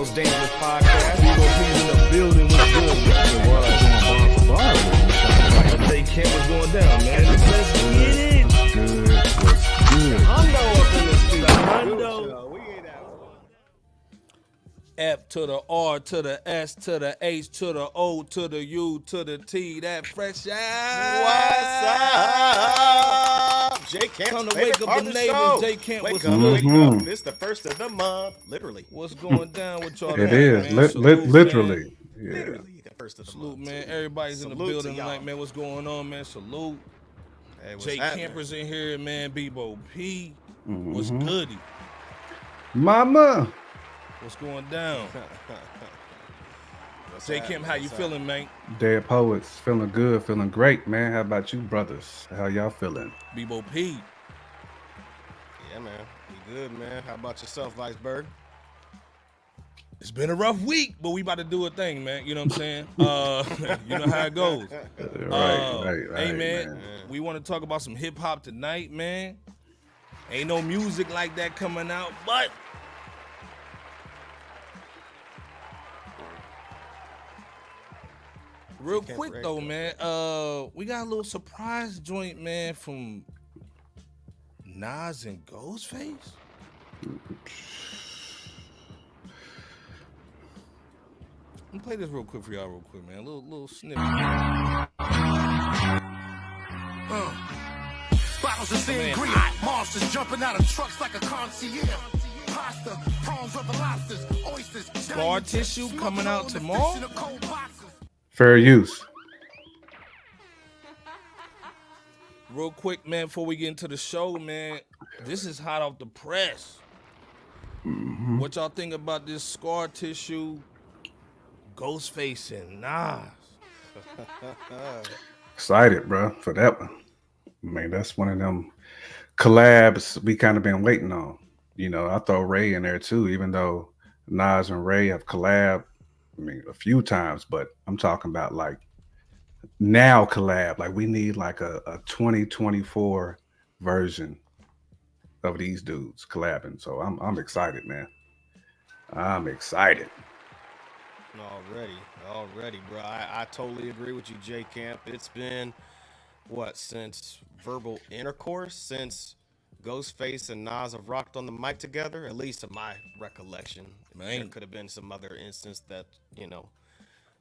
most dangerous podcast. Bebo in the building was good. It was going bar for bar. Jay Kemp was going down, man. Let's get it. Good. What's good? Hundo up in this studio. Hundo. We ain't out. F to the R to the S to the H to the O to the U to the T. That fresh out. What's up? Jay Camp's Come to favorite wake up part the of the neighbors. show. Jay Camp, Wake what's up, good? wake up. This the first of the month, literally. What's going down with y'all? It is literally. Yeah. Literally the first of the Salute, month. man. Everybody's in the Salute to building y'all. tonight, man. What's going on, man? Salute. Hey, what's Jay happening? Campers in here, man. Bebo P. What's goody? Mama. What's going down? What's Jay happening? Camp, how you What's feeling, man? Dead Poets. Feeling good. Feeling great, man. How about you, brothers? How y'all feeling? Bebo P. Yeah, man. You good, man? How about yourself, Viceberg? It's been a rough week, but we about to do a thing, man. You know what I'm saying? You know how it goes. Right, Hey, man, we want to talk about some hip hop tonight, man. Ain't no music like that coming out, but real quick though, man, we got a little surprise joint, man, from Nas and Ghostface. Let me play this real quick for y'all, real quick, man. A little snippet. Bottles of sangria, monsters jumping out of trucks like a concierge. Pasta, prawns, rubber lobsters, oysters. Scar Tissue coming out tomorrow. Fair use. Real quick, man, before we get into the show, man, this is hot off the press. What y'all think about this Scar Tissue, Ghostface, and Nas? Excited, bro, for that one. I mean, that's one of them collabs we kind of been waiting on. You know, I throw Ray in there too, even though Nas and Ray have collabed, I mean, a few times, but I'm talking about like now collab. Like we need like a 2024 version of these dudes collabing. So I'm excited, man. I'm excited. Already, bro. I totally agree with you, Jay Camp. It's been, since Verbal Intercourse, since Ghostface and Nas have rocked on the mic together, at least in my recollection. Man. There could have been some other instance that,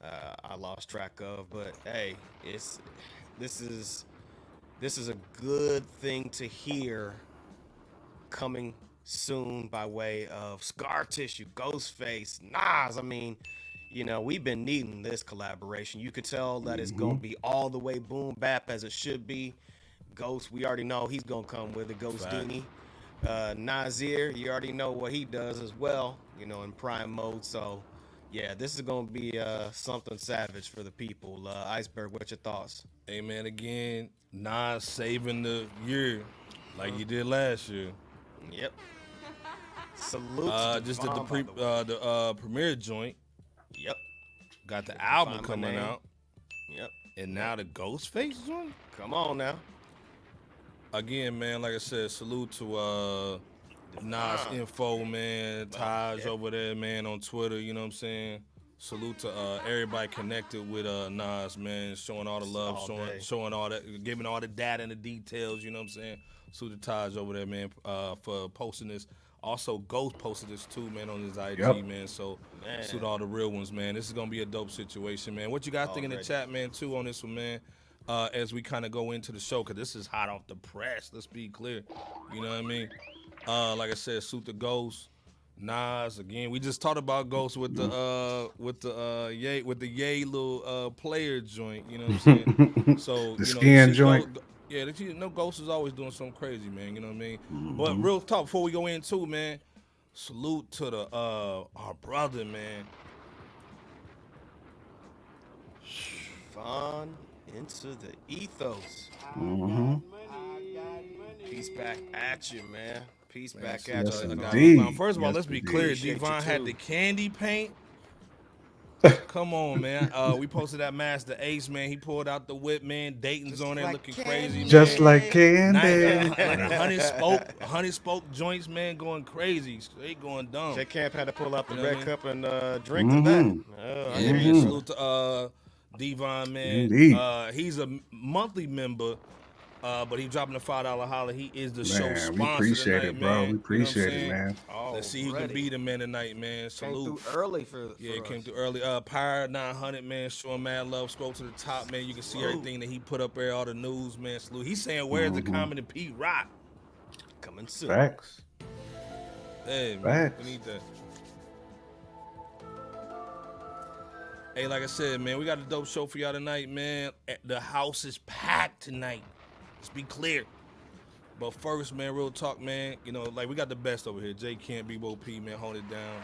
I lost track of. But, hey, this is a good thing to hear coming soon by way of Scar Tissue, Ghostface, Nas. I mean, we've been needing this collaboration. You could tell that it's going to be all the way boom bap as it should be. Ghost, we already know he's going to come with it. Ghostini. Nasir, you already know what he does as well, in prime mode. So, yeah, this is going to be something savage for the people. Iceberg, what's your thoughts? Hey, man, again, Nas saving the year like he did last year. Yep. Salute. Just did the premiere joint. Yep. Got the album Find My coming Name. out. Yep. And now the Ghostface joint? Come on now. Again, man, like I said, salute to Nas Info, man, Taj over there, man, on Twitter, you know what I'm saying? Salute to everybody connected with Nas, man, showing all the love, showing all that, giving all the data and the details, you know what I'm saying? Salute to Taj over there, man, for posting this. Also, Ghost posted this too, man, on his IG, man. So, salute all the real ones, man. This is gonna be a dope situation, man. What you guys think in the chat, man, too, on this one, man? As we kind of go into the show, because this is hot off the press. Let's be clear. You know what I mean? Like I said, salute the Ghost, Nas. Again, we just talked about Ghost with the Ye little player joint. You know what I'm saying? So The skin joint. Ghost is always doing something crazy, man. You know what I mean? But real talk before we go into, man. Salute to the our brother, man. Fun into the ethos. Peace back at you, man. Peace back at yes, you. indeed. First of all, Yes, let's be indeed. clear. Appreciate you, Devon had too. the candy paint. Come on, man. We posted that Mase the Ace, man. He pulled out the whip, man. Dayton's on there like looking crazy, man. Just like Night, candy. like 100 spoke joints, man, going crazy. Straight going dumb. J Camp had to pull out the You know what I red mean? cup and drink to that. I Yeah, hear you. man. Salute to Devon, man. Indeed. He's a monthly member, but he dropping a $5 holla. He is the show Man, sponsor we appreciate tonight, it, bro. man. We You know what I'm appreciate it, saying? man. Let's see who can be the man tonight, man. Came Salute. through early for Yeah, it came us. through early. Pyre 900, man, showing mad love. Scroll to the top, man. You can see everything that he put up there, all the news, man. Salute. He's saying, where's the Common and Pete Rock? Coming soon. Facts. Hey, man, Facts. we need that. Hey, like I said, man, we got a dope show for y'all tonight, man. The house is packed tonight. Let's be clear. But first, man, real talk, man. You know, like we got the best over here. J Camp, Bebo P, man, hold it down.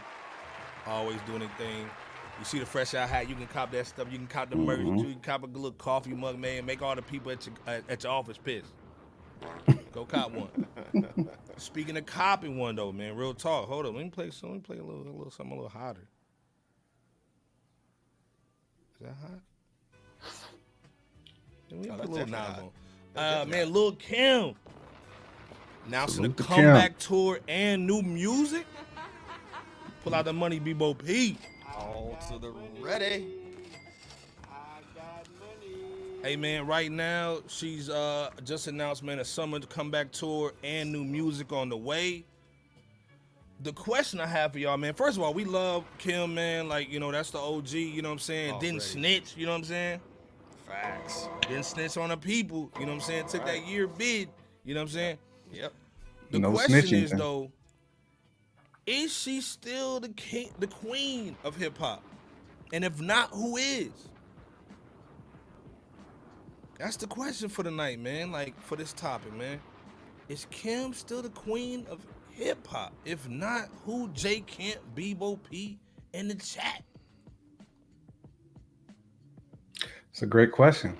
Always doing their thing. You see the fresh out hat, you can cop that stuff. You can cop the merch, you can cop a little coffee mug, man. Make all the people at your office pissed. Go cop one. Speaking of copping one though, man, real talk. Hold up, let me play a little something a little hotter. Is that hot? Yeah, we put a little definitely knob hot. on. Man, Lil Kim announcing a Salute to comeback tour and new music. Pull out the money, Bebo P. All to the ready. Hey man, right now she's just announced, man, a summer comeback tour and new music on the way. The question I have for y'all, man, first of all, we love Kim, man. Like, you know, that's the OG, you know what I'm saying? Already. Didn't snitch, you know what I'm saying? Facts. Didn't snitch on the people, you know what I'm saying? Took that year bid, you know what I'm saying? Yep. The No question snitching, is man. though, is she still the queen of hip hop? And if not, who is? That's the question for the night, man. Like for this topic, man. Is Kim still the queen of hip hop? If not, who? J Camp, Bebo P in the chat. It's a great question.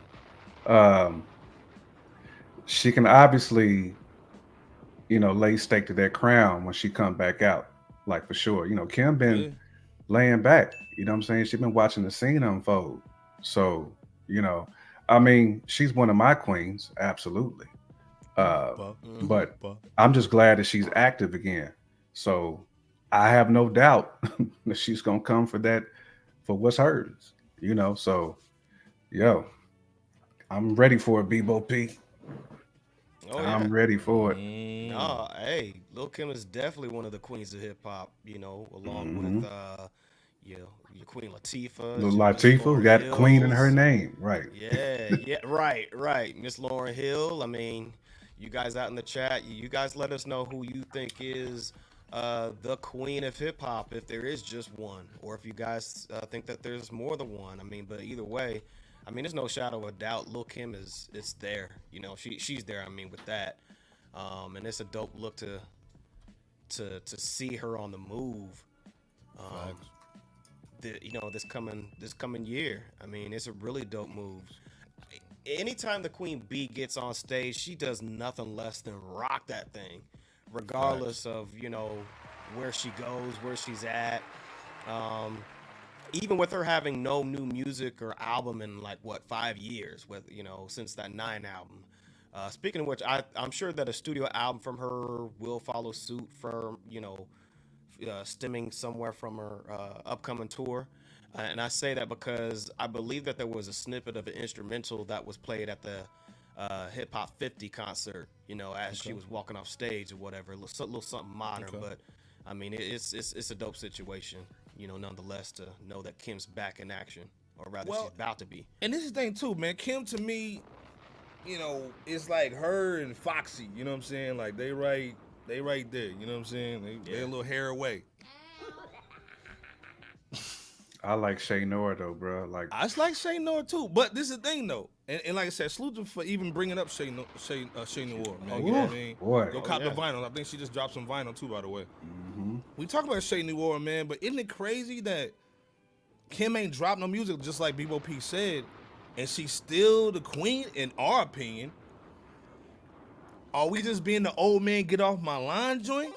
She can obviously, you know, lay stake to that crown when she come back out, like for sure. You know, Kim been Yeah. laying back. You know what I'm saying? She's been watching the scene unfold. So, you know, I mean, she's one of my queens, absolutely. But I'm just glad that she's active again. So I have no doubt that she's gonna come for that, for what's hers. You know, so yo, I'm ready for it, Bebo P. Oh yeah. I'm ready for it. Nah, hey, Lil Kim is definitely one of the queens of hip hop, you know, along with you know, your Queen Latifah. Lil Miss Latifah Lauryn got queen in her Hills. name, right? Yeah, right. Miss Lauryn Hill. I mean, you guys out in the chat, you guys let us know who you think is the queen of hip hop, if there is just one, or if you guys think that there's more than one. I mean, but either way, I mean, there's no shadow of a doubt. Lil Kim is there. You know, she's there. I mean, with that, and it's a dope look to see her on the move. You know, this coming year. I mean, it's a really dope move. Anytime the Queen Bee gets on stage, she does nothing less than rock that thing, regardless of, you know, where she goes, where she's at. Even with her having no new music or album in like 5 years, with, you know, since that 9 album. Speaking of which, I'm sure that a studio album from her will follow suit from, you know, stemming somewhere from her upcoming tour. And I say that because I believe that there was a snippet of an instrumental that was played at the Hip Hop 50 concert, you know, as she was walking off stage or whatever. A little something modern, but I mean, it's a dope situation, you know, nonetheless, to know that Kim's back in action, or rather she's about to be. And this is the thing too, man. Kim to me, you know, it's like her and Foxy, you know what I'm saying? Like they right there, you know what I'm saying? They a little hair away. I like Shay Nora though, bro. Like I just like Shay Noir too, but this is the thing though, and like I said, salute her for even bringing up Shay Noir, man. You know what I mean? boy. Go cop the vinyl. I think she just dropped some vinyl too, by the way. Mm-hmm. We talk about Shay Noir, man, but isn't it crazy that Kim ain't dropped no music, just like Bebo P said, and she's still the queen in our opinion? Are we just being the old man get off my line joint,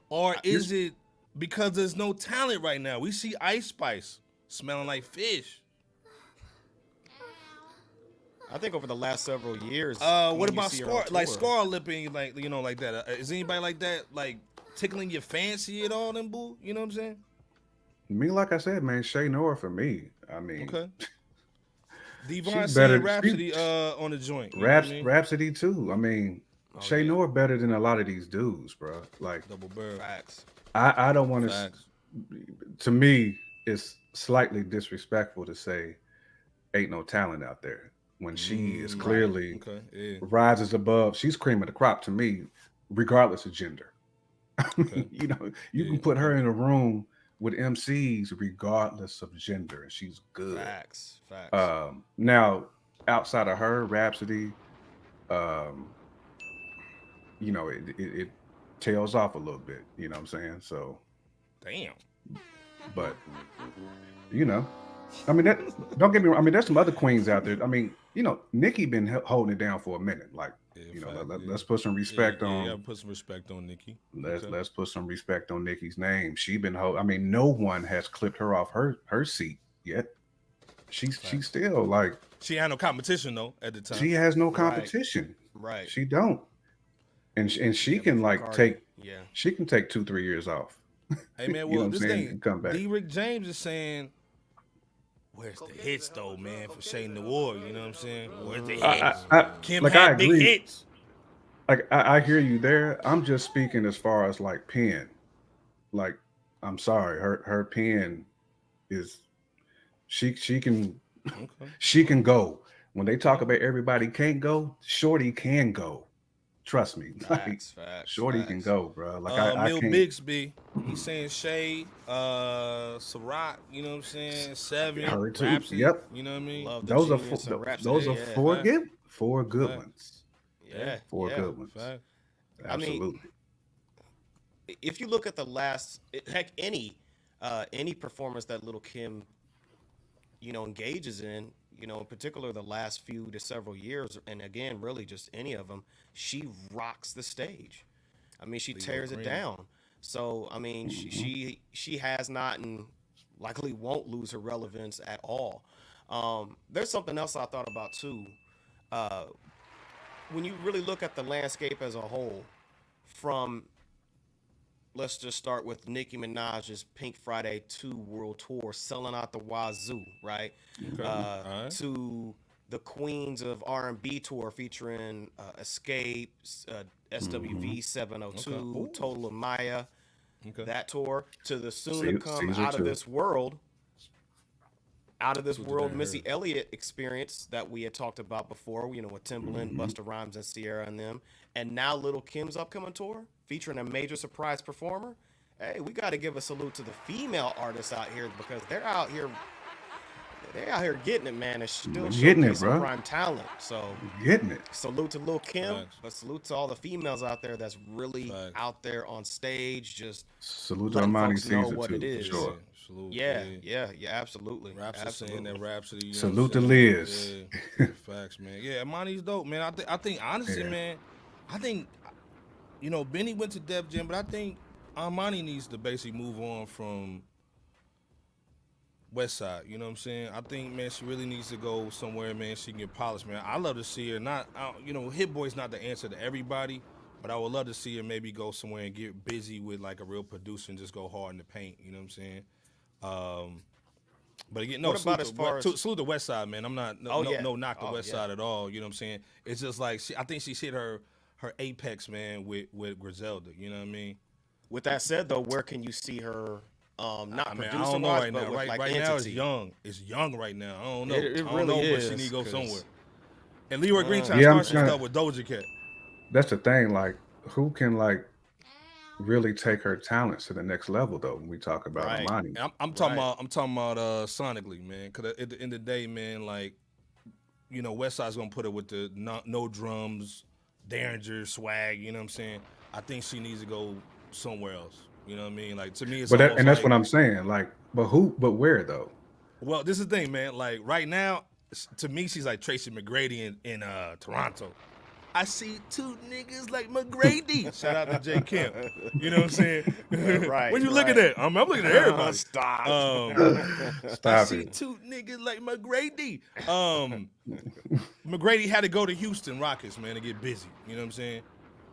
or is it Because there's no talent right now. We see Ice Spice smelling like fish. I think over the last several years. What about Scar? Like Scar lipping, like like that. Is anybody like that? Like tickling your fancy at all, then boo? You know what I'm saying? Me, like I said, man, Shay Nora for me. I mean, okay. Devon better. Rhapsody on the joint. You know what I mean? Rhapsody too. I mean, Shay Nora better than a lot of these dudes, bro. Like double bird. Facts. I don't want to. To me, it's slightly disrespectful to say ain't no talent out there when she is clearly rises above. She's cream of the crop to me, regardless of gender. You know, you can put her in a room with MCs regardless of gender, and she's good. Facts. Now, outside of her, Rhapsody, you know, it tails off a little bit. You know what I'm saying? So, damn. But you know, I mean, don't get me wrong. I mean, there's some other queens out there. I mean, you know, Nicki been holding it down for a minute. Like, you know, let's put some respect on. Yeah, put some respect on Nicki. Let's put some respect on Nicki's name. She been I mean, no one has clipped her off her seat yet. She's still like. She had no competition though at the time. She has no competition. Right. She don't. And she can like take. Yeah. She can take 2-3 years off. Hey man, well this thing. Come back. D. Rick James is saying. Where's the hits though, man? For Shay Noir, you know what I'm saying? Where's the hits? Kim like had big hits. Like I hear you there. I'm just speaking as far as like pen. Like, I'm sorry, her pen is she can she can go. When they talk about everybody can't go, Shorty can go. Trust me. Facts, Shorty can go, bro. Like I Mill can't. Bixby, he's saying Shay, Ciroc, you know what I'm saying? Seven, her too. Rhapsody, Yep. You know what I mean? Those are four good ones. Yeah. Four good ones. Fact. Absolutely. I mean, if you look at the last, heck, any performance that Lil Kim, you know, engages in, you know, in particular the last few to several years, and again, really just any of them, she rocks the stage. I mean, she tears it down. So, I mean, she has not and likely won't lose her relevance at all. There's something else I thought about too. When you really look at the landscape as a whole, from let's just start with Nicki Minaj's Pink Friday 2 World Tour selling out the wazoo, right? Okay. To the Queens of R&B tour featuring Escape, SWV 702, Total of Maya, that tour, to the soon-to-come Out of This World Missy Elliott experience that we had talked about before, you know, with Timbaland, Busta Rhymes, and Sierra and them. And now Lil Kim's upcoming tour featuring a major surprise performer. Hey, we got to give a salute to the female artists out here because they're out here getting it, man, and still showcasing prime talent. So getting it. Salute to Lil Kim, but salute to all the females out there that's really out there on stage. Just salute to Armani season what 2, it is. For sure. Yeah, absolutely. Saying that Rhapsody. Salute to Liz. Yeah. Facts, man. Yeah, Armani's dope, man. I think honestly, man, I think, you know, Benny went to Def Jam, but I think Armani needs to basically move on from West Side. You know what I'm saying? I think, man, she really needs to go somewhere, man, she can get polished, man. I love to see her. You know, Hit Boy's not the answer to everybody, but I would love to see her maybe go somewhere and get busy with like a real producer and just go hard in the paint. You know what I'm saying? But again, no, salute the West Side, man. I'm not no knock the West Side at all. You know what I'm saying? It's just like I think she's hit her apex, man, with Griselda. You know what I mean? With that said, though, where can you see her? Not producing, I don't know right now. Right now, it's young. It's young right now. I don't know. It I really don't know, is, but she need to go somewhere. And Leroy Green trying to start some stuff with Doja Cat. That's the thing. Like, who can like really take her talents to the next level, though? When we talk about Armani, I'm talking about sonically, man. Because at the end of the day, man, like, you know, Westside's gonna put it with the no drums, Derringer swag. You know what I'm saying? I think she needs to go somewhere else. You know what I mean? Like, to me, it's that's what I'm saying. Like, but where though? Well, this is the thing, man. Like right now, to me, she's like Tracy McGrady in Toronto. I see two niggas like McGrady. Shout out to J. Kemp. You know what I'm saying? Right, What you looking at? I'm looking at everybody. Stop. I Stop see it. two niggas like McGrady. McGrady had to go to Houston Rockets, man, to get busy. You know what I'm saying?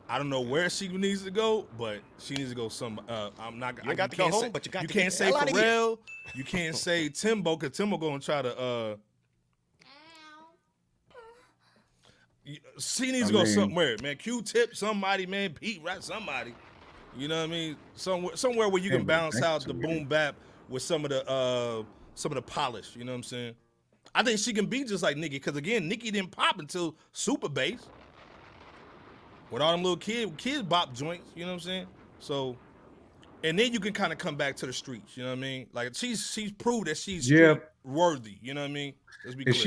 I don't know where she needs to go, but she needs to go some. I'm not. You got to go home, but you got to get can't the say hell outta here. Pharrell. You can't say Timbo, because Timbo gonna try to. She needs to go somewhere, man. Q-Tip, somebody, man. Pete Rock, somebody. You know what I mean? Somewhere where you can bounce out the boom bap with some of the polish. You know what I'm saying? I think she can be just like Nicki, because again, Nicki didn't pop until Super Bass. With all them little kids bop joints, you know what I'm saying? So, and then you can kind of come back to the streets, you know what I mean? Like she's proved that she's street worthy, you know what I mean? Let's be clear. If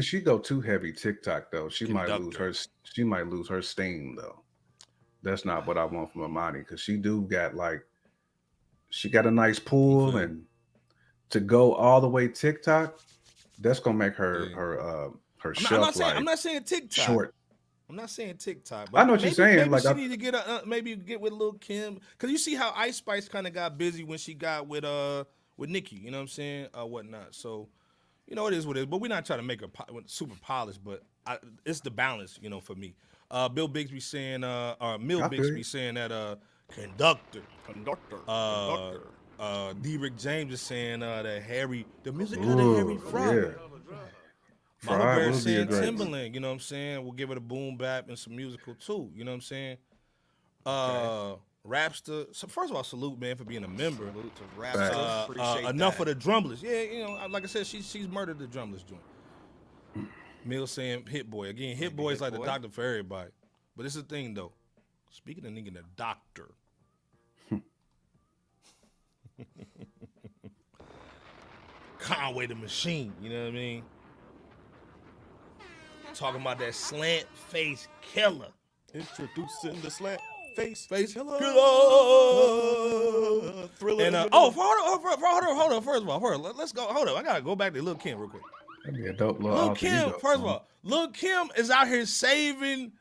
she go too heavy TikTok though, she might lose her steam though. That's not what I want from Imani, because she got a nice pull, and to go all the way TikTok, that's gonna make her shelf life. I'm not saying TikTok short. I'm not saying TikTok, but I know what you're saying. Maybe she need to get maybe get with Lil Kim, because you see how Ice Spice kind of got busy when she got with Nicki. You know what I'm saying? Whatnot. So, you know, it is what it is. But we're not trying to make her super polished, but it's the balance, you know, for me. Bill Bixby saying, Mill Bixby saying that conductor. D-Rick James is saying that the music of the Harry Fraud. Yeah. Mama Bear saying Timberland, you know what I'm saying? We'll give it a boom bap and some musical too, you know what I'm saying? Rapster. So first of all, salute, man, for being a member. Salute to Rapster. Appreciate enough that. of the drumless. Yeah, you know, like I said, she's murdered the drumless joint. Mill saying Hit Boy. Again, Hit Boy is like the doctor for everybody. But this is the thing though. Speaking of nigga, the doctor. Conway the Machine, you know what I mean? Talking about that Slant Face Killa. Introducing the Slant Face Killa. Thriller. And hold on. First of all, let's go. Hold on. I gotta go back to Lil Kim real quick. That'd be a dope little Lil alter Kim. ego First of song. all, Lil Kim is out here saving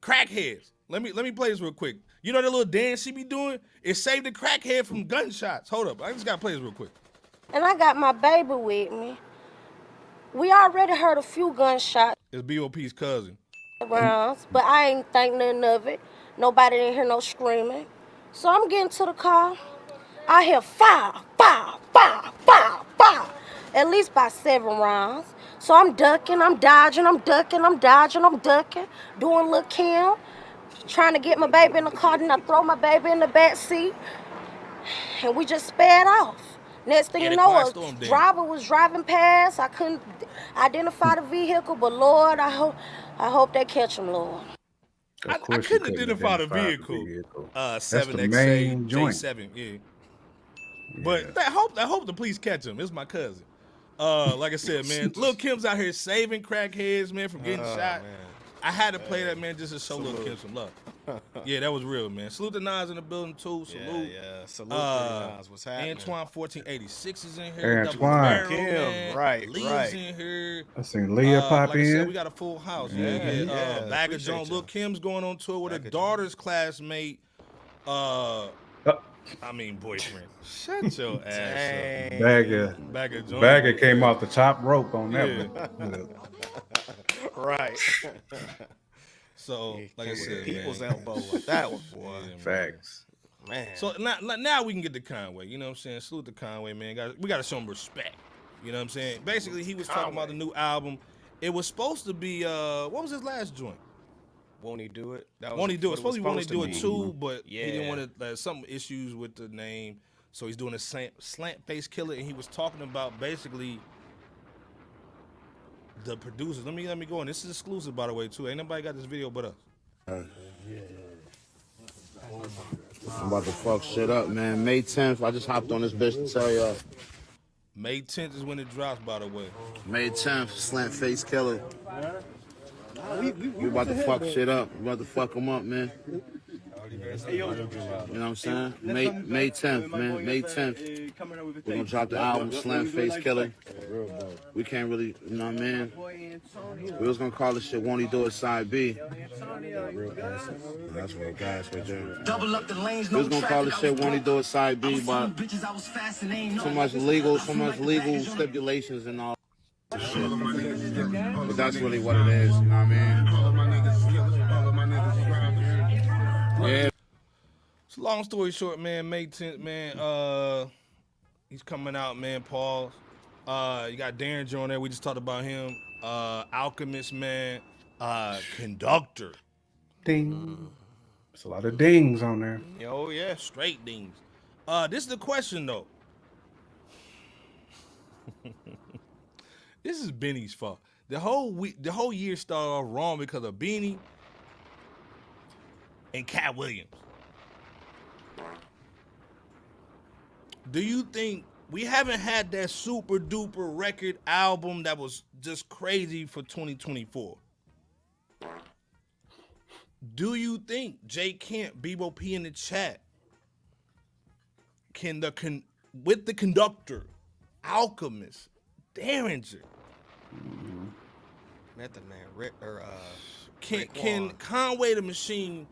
crackheads. Let me play this real quick. You know that little dance she be doing? It saved the crackhead from gunshots. Hold up. I just gotta play this real quick. And I got my baby with me. We already heard a few gunshots It's B.O.P.'s cousin. rounds, but I ain't think nothing of it. Nobody didn't hear no screaming. So I'm getting to the car. I hear fire, fire, fire, fire, fire. At least by 7 rounds. So I'm ducking, I'm dodging, I'm ducking, I'm dodging, I'm ducking, doing Lil Kim, trying to get my baby in the car, then I throw my baby in the back seat, and we just sped off. Next thing you know, a driver was driving past. I couldn't identify the vehicle, but Lord, I hope they catch him, Lord. I couldn't identify the vehicle. 7XA J7, yeah. But I hope the police catch him. It's my cousin. Like I said, man, Lil Kim's out here saving crackheads, man, from getting shot. Man. I had to play that, man, just to show Lil Kim some love. Yeah, that was real, man. Salute to Nas in the building too. Salute. Yeah. Salute to Nas. What's happening? Antoine 1486 is in here. Antoine. Kim, right. Leah's in here. I seen Leah pop like I in. said, we got a full house. Bag of Jones. Lil Kim's going on tour with her daughter's classmate. Boyfriend. Shut your ass up. Bag of Jones. Bagger came off the top rope on that one. Right. So, like I said, people's elbow with that one, boy. Yeah, Facts. Man. So now we can get to Conway. You know what I'm saying? Salute to Conway, man. We got to show him respect. You know what I'm saying? Basically, he was talking about the new album. It was supposed to be, what was his last joint? Won't He Do It? Won't He Do It? Supposed to be Won't He Do It 2, but yeah. he didn't want to, some issues with the name. So he's doing a Slant Face Killa, and he was talking about basically the producers. Let me go on. This is exclusive, by the way, too. Ain't nobody got this video but us. I'm about to fuck shit up, man. May 10th, I just hopped on this bitch to tell y'all. May 10th is when it drops, by the way. May 10th, Slant Face Killa. We about to fuck shit up. We about to fuck them up, man. You know what I'm saying? May 10th, man. May 10th. We're gonna drop the album Slant Face Killa. We can't really, you know what I mean? We was gonna call this shit Won't He Do It Side B. That's real gas right there. Double up the lanes, We was gonna call this shit Won't He Do It Side B, but so much legal stipulations and all that shit. But that's really what it is, you know what I mean? Yeah. So long story short, man, May 10th, man, he's coming out, man, Paul. You got Darren on there. We just talked about him. Alchemist, man. Conductor. Ding. There's a lot of dings on there. Oh, yeah, straight dings. This is the question, though. This is Benny's fault. The whole year started off wrong because of Benny and Cat Williams. Do you think we haven't had that super duper record album that was just crazy for 2024? Do you think Jay Camp, Bebo P in the chat, with the Conductor, Alchemist, Derringer, Method Man, Rick, or can Conway the Machine,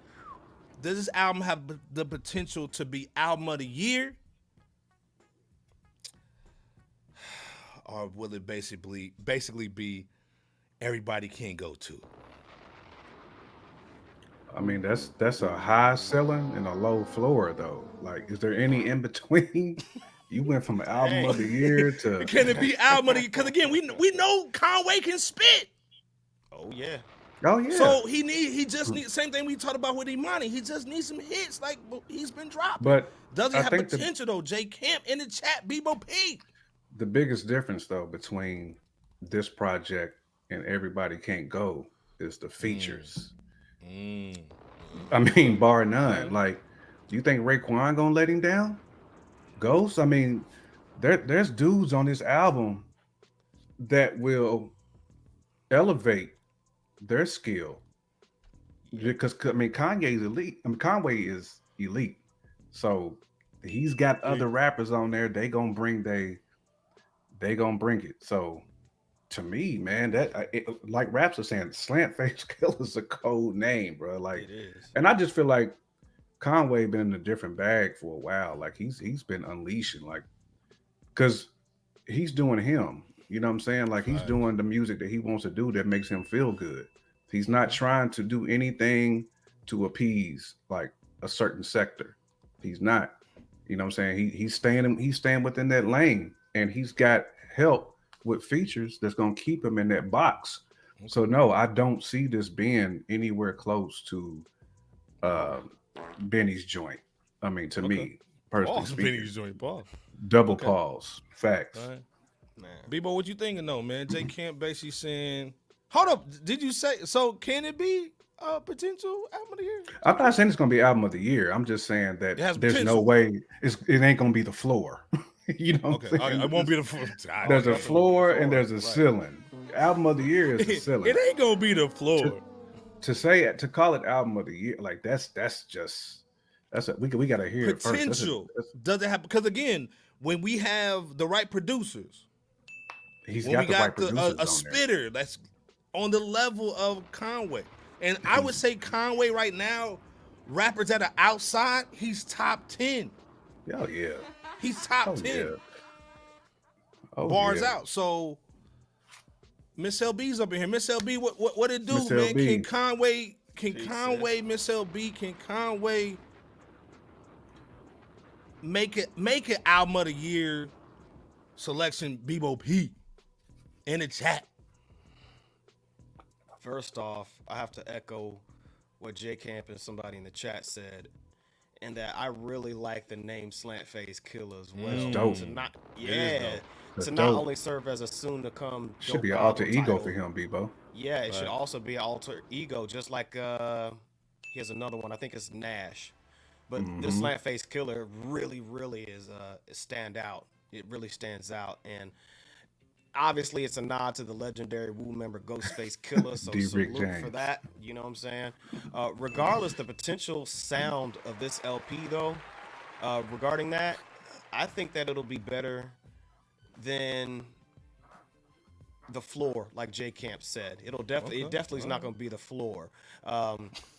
does this album have the potential to be album of the year? Or will it basically be everybody can go to? I mean, that's a high ceiling and a low floor, though. Like, is there any in between? You went from album of the year to Can it be album of the year? Because again, we know Conway can spit. oh yeah, oh yeah. So he just needs, same thing we talked about with Imani. He just needs some hits like he's been dropping. But does he I have think potential though? Jay Camp in the chat, Bebo P. the biggest difference though between this project and Everybody Can't Go is the features. I mean, bar none. Like, do you think Raekwon gonna let him down? Ghost? I mean, there's dudes on this album that will elevate their skill. Because I mean, Kanye's elite. I mean, Conway is elite. So he's got other rappers on there. They gonna bring it. So to me, man, like Raps are saying, Slant Face Killa is a code name, bro. Like, it is. and I just feel like Conway been in a different bag for a while. Like he's been unleashing, like, because he's doing him. You know what I'm saying? Like he's doing the music that he wants to do that makes him feel good. He's not trying to do anything to appease like a certain sector. He's not. You know what I'm saying? He's staying within that lane, and he's got help with features that's gonna keep him in that box. So no, I don't see this being anywhere close to Benny's joint. I mean, to me, personally speaking, Benny's joint, Paul. Double pause. Facts. All right. Man. Bebo, what you thinking though, man? Jay Camp basically saying, hold up, did you say, so can it be a potential album of the year? I'm not saying it's gonna be album of the year. I'm just saying that It has there's no potential. way it ain't gonna be the floor. You know what I'm saying? It won't be the floor. There's a floor and there's a ceiling. Album of the year is the ceiling. It ain't gonna be the floor. To call it album of the year, like we gotta hear it first. Potential. Does it have, because again, when we have the right producers, He's when got we the right got producers on a there. spitter that's on the level of Conway. And I would say Conway right now, rappers that are outside, he's top 10. Oh yeah. He's top Oh 10. yeah. Oh, Bars yeah. out. So Miss LB's up in here. Miss LB, what it do, Miss man? LB. Can Conway, Miss LB, can Conway make it album of the year selection? Bebo P in the chat. First off, I have to echo what J Camp and somebody in the chat said, and that I really like the name Slant Face Killa as well. dope. To not, That's to not dope. only serve as a soon-to-come Should dope be an alter album ego title, for him, Bebo. Yeah, it should also be an alter ego, just like he has another one. I think it's Nash, but the Slant Face Killa really is stand out. It really stands out, and obviously it's a nod to the legendary Wu member Ghostface Killa, so D. Rick salute for James. that. You know what I'm saying? Regardless, the potential sound of this LP though, regarding that, I think that it'll be better than the floor, like J Camp said. It definitely is not going to be the floor,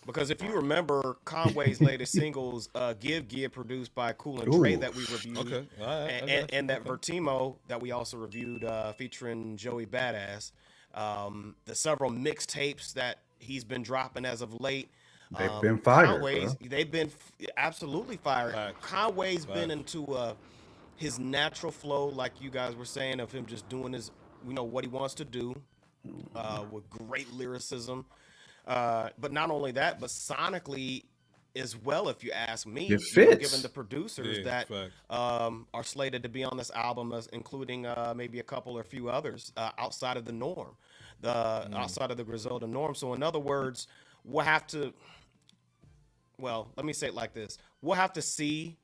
because if you remember Conway's latest singles, Give produced by Cool and Dre that we reviewed, and that Vertimo that we also reviewed, featuring Joey Badass, the several mixtapes that he's been dropping as of late. They've been fired. Conway's, they've been absolutely fired. Conway's been into his natural flow, like you guys were saying, of him just doing his, what he wants to do, with great lyricism. But not only that, but sonically as well, if you ask me, it fits. Given the producers that are slated to be on this album, including maybe a couple or a few others outside of the norm, outside of the Griselda norm. So in other words, we'll have to, let me say it like this. We'll have to see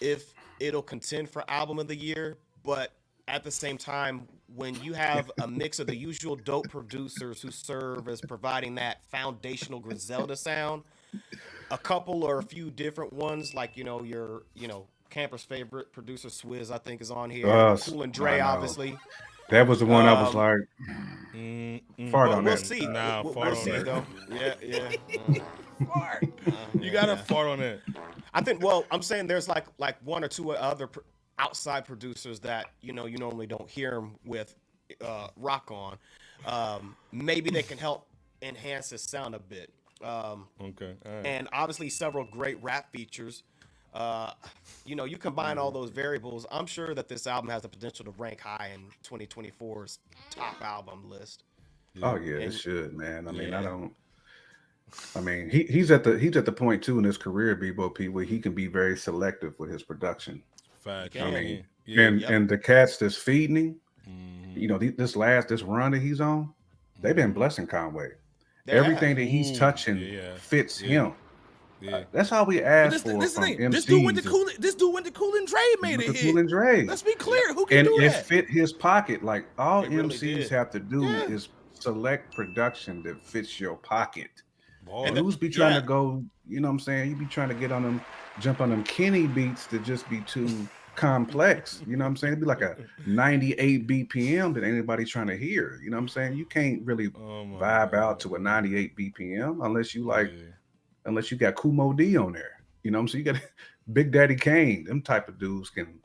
if it'll contend for album of the year, but at the same time, when you have a mix of the usual dope producers who serve as providing that foundational Griselda sound, a couple or a few different ones, like, your Camper's favorite producer Swizz, I think, is on here. Cool and Dre, obviously. That was the one I was like, fart on we'll that. See. Nah, we'll see, though. Yeah. Fart. You gotta fart on that. I think. I'm saying there's like one or two other outside producers that you normally don't hear them with rock on. Maybe they can help enhance his sound a bit. Okay. All right. And obviously several great rap features. You combine all those variables, I'm sure that this album has the potential to rank high in 2024's top album list. Oh yeah, it should, man. I mean, he's at the point too in his career, Bebo P, where he can be very selective with his production. Fact. I mean, and the cats that's feeding him, this run that he's on, they've been blessing Conway. Everything that he's touching fits him. Yeah. That's all we asked for from MCs. This dude went to Cool and Dre made it hit. Cool and Dre. Let's be clear. Who can do that? And it fit his pocket. Like all MCs really have to do is select production that fits your pocket. Boy. And who's be trying to go, you know what I'm saying? You be trying to get on them, jump on them Kenny beats that just be too complex. You know what I'm saying? It'd be like a 98 BPM that anybody trying to hear. You know what I'm saying? You can't really vibe out to a 98 BPM unless you unless you got Kumo D on there. You know what I'm saying? You got Big Daddy Kane. Them type of dudes can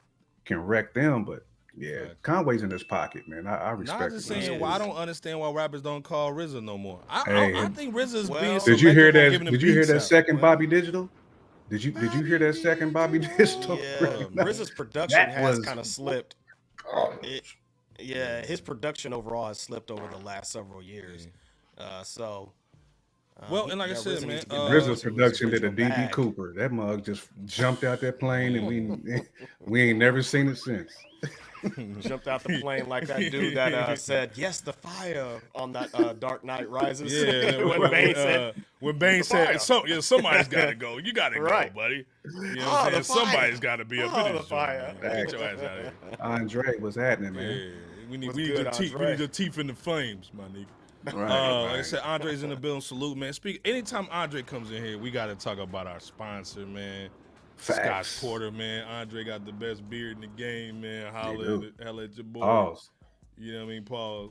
wreck them, but yeah, Conway's in his pocket, man. I respect it. I'm just saying, I don't understand why rappers don't call RZA no more. I think RZA's being Did you hear that? Did you hear that second Bobby Digital? Did you hear that second Bobby Digital? Yeah, RZA's production has kind of slipped. His production overall has slipped over the last several years. And like I said, man, RZA's production did a DB Cooper. That mug just jumped out that plane, and we ain't never seen it since. Jumped out the plane like that dude that said, "Yes, the fire" on that Dark Knight Rises. Yeah, when Bane said, somebody's got to go. You got to go, buddy. You know what I'm saying? Somebody's got to be up in this fire. Get your ass out of here. Andre, what's happening, man? Yeah, we need your teeth in the flames, my nigga. Right. Like I said, Andre's in the building. Salute, man. Anytime Andre comes in here, we got to talk about our sponsor, man. Facts. Scotch Porter, man. Andre got the best beard in the game, man. Holla at your boy. Pause. You know what I mean? Pause.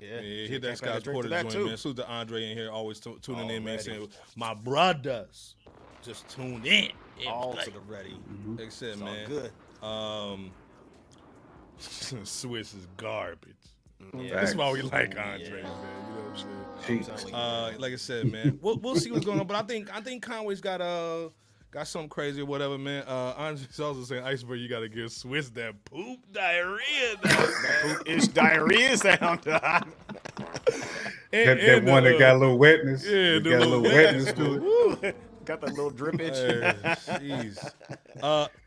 Yeah. Hit that Scotch Porter joint, man. Salute to Andre in here, always tuning in, man. Saying, my brothers, just tune in. All to the ready. Like I said, man. Good. Swiss is garbage. Yeah. That's why we like Andre, man. You know what I'm saying? Like I said, man, we'll see what's going on. But I think Conway's got something crazy or whatever, man. Andre's also saying, Iceberg, you gotta give Swiss that poop diarrhea. That poop-ish diarrhea sound. That one that got a little wetness. Yeah, got a little wetness to it. Got that little drippage. Jeez.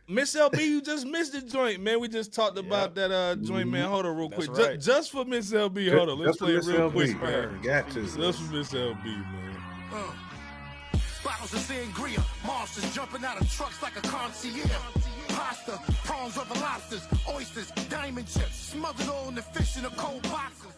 Miss LB, you just missed the joint, man. We just talked about that joint, man. Hold on real quick. Right. Just for Miss LB, hold on. Let's play it real quick, man. Got to. Just for Miss LB, man. Bottles of sangria, monsters jumping out of trucks like a concierge. Pasta, prawns over lobsters, oysters, diamond chips, smothered all in the fish in the cold boxes.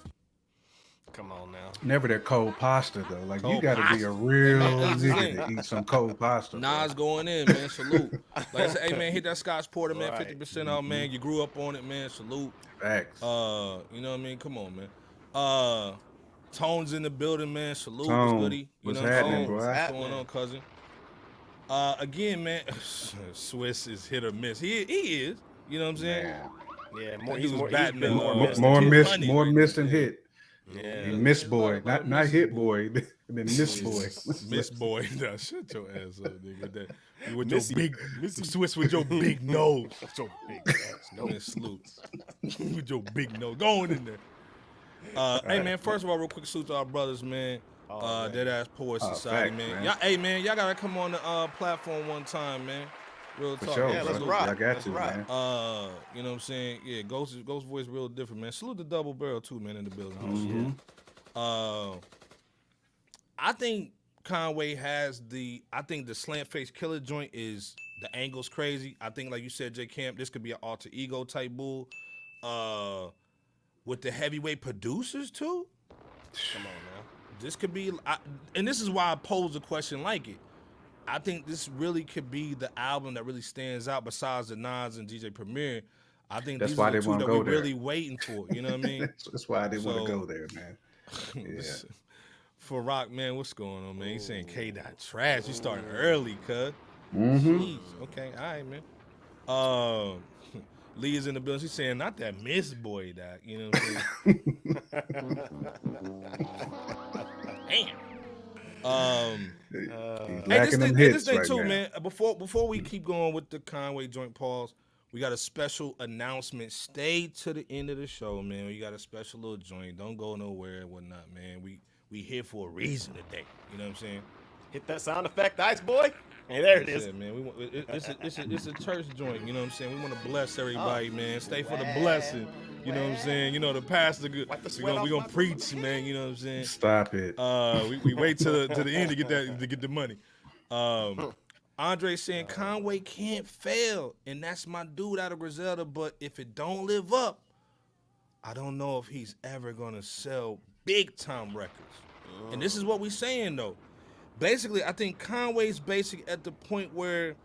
Come on now. Never that cold pasta though. Like you Cold got to be a pasta. real That's the nigga thing. to eat some cold pasta. bro. Nas going in, man. Salute. Like I said, hey man, hit that Scotch Porter, man. Right. 50% off, man. You grew up on it, man. Salute. Facts. You know what I mean? Come on, man. Tones in the building, man. Salute, Tone, what's goody? You what's know what I'm happening, saying? bro? What's going on, cousin? Again, man, Swiss is hit or miss. He is. You know what I'm saying? Man. Yeah, He he's was more batting been the- more More, missed more than miss, funny, more right? miss than hit. Yeah. He miss boy, a lot not of not misses, hit boy. boy, then miss boy. Miss boy, nah, shut your ass up, nigga. With Missy- your big Missy. Swiss with your big nose. So big ass. No. Man, salute. With your big nose. Go on in there. Hey man, first of all, real quick salute to our brothers, man. man. Dead Ass Poet Oh, Society, facts, man. man. Y'all, hey man, y'all gotta come on the platform one time, man. Real For talk. sure, Yeah, bro. let's rock. I got Let's to, rock. man. You know what I'm saying? Yeah, Ghost voice real different, man. Salute the double barrel too, man, in the building. I think Conway has I think the Slant Face Killa joint is, the angle's crazy. I think, like you said, J Camp, this could be an alter ego type bull. With the heavyweight producers too. Come on now. This could be, and this is why I pose a question like it. I think this really could be the album that really stands out besides the Nas and DJ Premier. I think That's these why are the they two wanna that go we're there. really waiting for. You know what I mean? That's why I didn't want So- to go there, man. Yeah. For Rock, man, what's going on, man? He's saying K dot trash. You starting early, cuz. Mm-hmm. Jeez. Okay, all right, man. Lee is in the building. She's saying, not that Miss Boy, Doc. You know what I'm saying? Damn. Hey, this thing too, man. Before we keep going with the Conway joint pause, we got a special announcement. Stay to the end of the show, man. We got a special little joint. Don't go nowhere and whatnot, man. We here for a reason today. You know what I'm saying? Hit that sound effect, Ice Boy. Hey, there it is. Yeah, man. It's a church joint. You know what I'm saying? We want to bless everybody, man. Stay for the blessing. You know what I'm saying? You know the pastor. Wipe the sweat We off gonna my preach, man. You know what I'm saying? Stop it. We wait to the end to get the money. Andre saying Conway can't fail, and that's my dude out of Griselda. But if it don't live up, I don't know if he's ever gonna sell big time records. And this is what we saying though. Basically, I think Conway's basic at the point where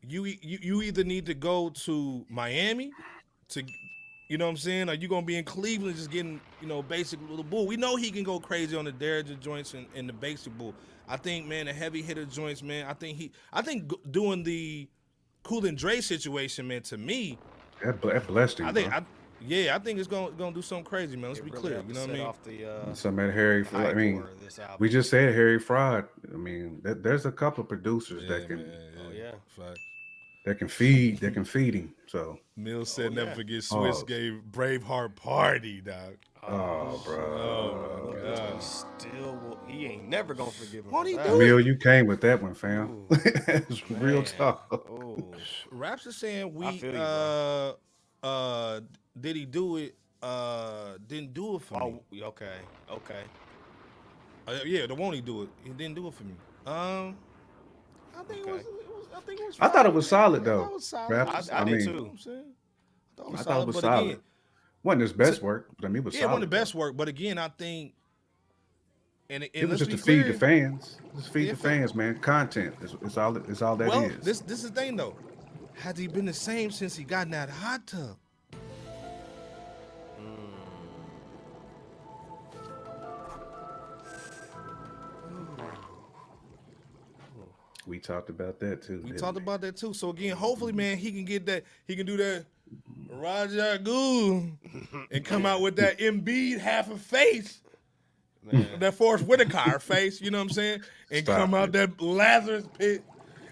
you either need to go to Miami to, you know what I'm saying? Or you gonna be in Cleveland just getting, basic little bull. We know he can go crazy on the Derringer joints and the basic bull. I think, man, the heavy hitter joints, man. I think doing the Cool and Dre situation, man. To me, That blessed him. I think it's gonna do something crazy, man. Let's be Really clear. have You to know what I set mean? off the, some at Harry. I mean, for this album. we just said Harry Fraud. I mean, there's a couple of producers Yeah, that can man, Oh, yeah. Facts. that can feed him. So, Mills said, never yeah. forget Swiss Oh. gave Braveheart party, dog. oh, bro. Oh, my God. He ain't never gonna forgive him. Won't he for do that. Emil, you came with that one, fam. It's real Man. talk. Oh, Raps is saying I feel you, bro. did he do it? Didn't do it for me. oh, okay. Yeah, the won't he do it? He didn't do it for me. I think Okay. it was. I thought it was solid, though. I thought it was solid. Raps, I did mean, too. You know what I'm saying? I I thought it was solid. Again, Wasn't his best work, but I mean, it was yeah, solid. one of the best work. But again, I think, and It was let's just be to feed clear, the fans. Just feed Yeah, the fans, man. Content is all that well, is. this is the thing though. Has he been the same since he got in that hot tub? We talked about that too. We didn't talked about that too. So again, hopefully, man, he can get that. He can do that Raja Goo and come out with that Embiid half a face, that Forrest Whitaker face. You know what I'm saying? And Stop come out it. that Lazarus pit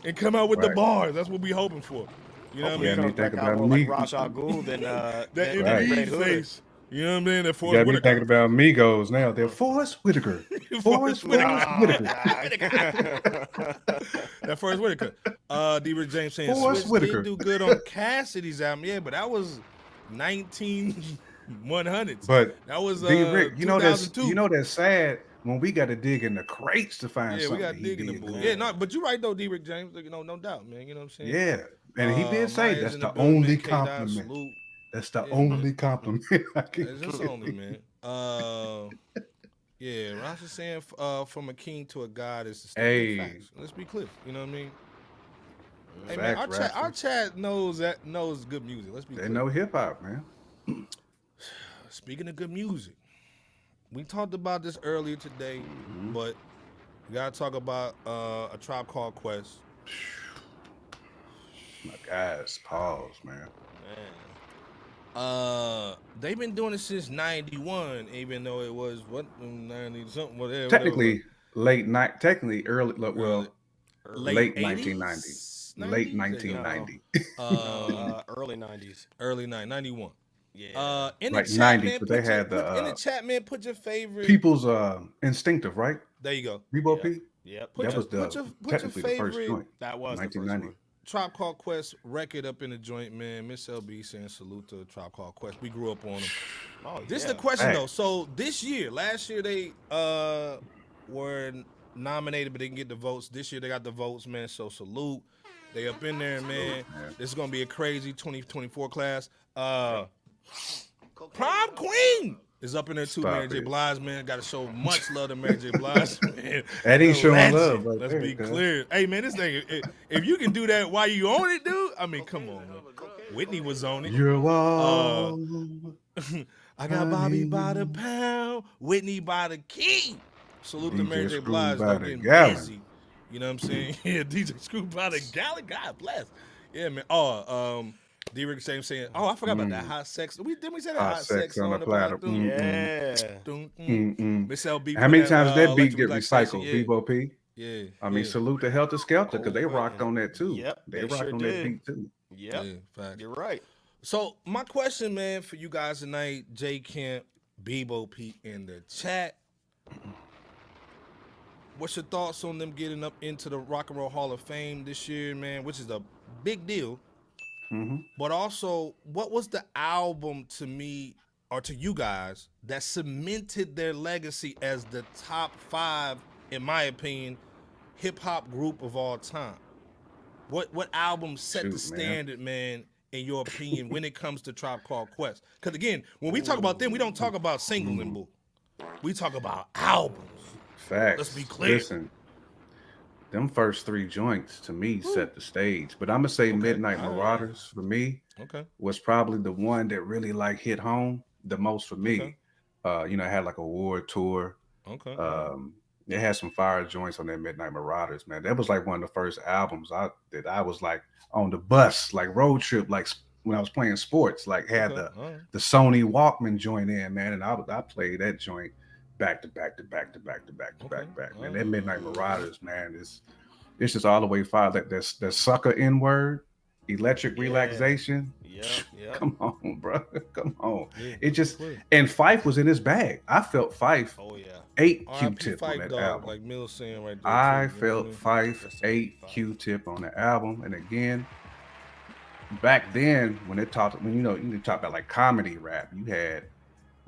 and come out with the Right. bars. That's what we hoping for. You know what I Yeah, mean? I mean, Comes back think out about more me. like Rashad Gould than That than Right. Embiid Red Hood. face. You know what I mean? That You Forrest got me Whitaker. thinking about Migos now. They're Forrest Whitaker. Forrest Whitaker. That Forrest Whitaker. D-Rich James saying Forrest Switch Whitaker. did do good on Cassidy's album. Yeah, but that was 19100s. But that was D. Rick, you know that's 2002. sad when we got to dig in the crates to find Yeah, we something got that to he dig in the did book. good. Yeah, no, but you're right though, D. Rick James. You know, no doubt, man. You know what I'm saying? Yeah, and he did say Maya's that's in the building, only man. K-Dot, compliment. salute. That's the Yeah, man. only compliment I can It's just give only, you. man. Yeah, Ross is saying from a king to a god is the state. Hey. Facts. Let's be clear. You know what I mean? Hey Facts, man, our Raptor. chat knows good music. Let's be They clear. know hip hop, man. Speaking of good music, we talked about this earlier today, but we gotta talk about a Tribe Called Quest. My guys, pause, man. They've been doing it since '91, even though it was 90 something, whatever. Technically, late night. Technically, early. Well, late 80s? 1990. 90s? Late 1990. Early 90s. Early 91. Yeah. In Like the chat, 90s, man, but they had in the the chat, man, put your favorite. People's Instinctive, right? There you go. Bebo Yep. P. Yep. Put That your- was put your technically the first favorite- joint. That was the first 1990. one. Tribe Called Quest record up in the joint, man. Miss LB saying salute to Tribe Called Quest. We grew up on them. Oh, This is yeah. the question Hey. though. So last year they were nominated but didn't get the votes. This year they got the votes, man. So salute. They up in there, man. man. This is gonna be a crazy 2024 class. Prom Queen is up in there too, Stop Mary J. it. Blige, man. Got to show much love to Mary J. Blige, man. That ain't The showing legend. love right Let's there, be cuz. clear. Hey, man, this thing, if you can do that while you own it, dude, I mean, come on, man. Whitney was on it. You're all. I got Bobby by the pound, Whitney by the key. Salute to DJ Mary J. Screw Blige. by I'm the getting gallon. busy. You know what I'm saying? Yeah, DJ Screw by the gallon. God bless. Yeah, man. D. Rick James saying, oh, I forgot about that hot sex. Didn't we say that Hot sex on the platter. Yeah. Miss LB. How many times did that beat electric get relaxation, recycled, yeah. Bebo P? Yeah. I mean, salute to Helter Skelter because they rocked on that too. Yep, they they rocked sure on that did. beat too. Yep. Yeah, facts. You're right. So my question, man, for you guys tonight, J Kemp, Bebo P in the chat. What's your thoughts on them getting up into the Rock and Roll Hall of Fame this year, man? Which is a big deal. But also, what was the album to me or to you guys that cemented their legacy as the top 5, in my opinion, hip hop group of all time? What album set the Shoot, man. standard, man, in your opinion, when it comes to Tribe Called Quest? Because again, when we talk about them, we don't talk about singles and boo. We talk about albums. Facts. Let's be clear. Listen, them first 3 joints to me set the stage. But I'm gonna say Midnight Marauders for me was probably the one that really like hit home the most for me. It had like a award tour. It had some fire joints on that Midnight Marauders, man. That was like one of the first albums that I was like on the bus, like road trip, like when I was playing sports, like had the Sony Walkman joint in, man, and I played that joint back to back. Man, that Midnight Marauders, man, it's just all the way fire. Like that sucker N-word, electric relaxation. Yeah. Come on, bro. Come on. It just and Fife was in his bag. I felt Fife. Oh yeah. 8 R.I.P. Q-tip on Fight that Dog, album. like Mill's saying right there. I too, you know what felt I mean? Fife 8 Q-tip on the album, and again, back then when you talk about like comedy rap, you had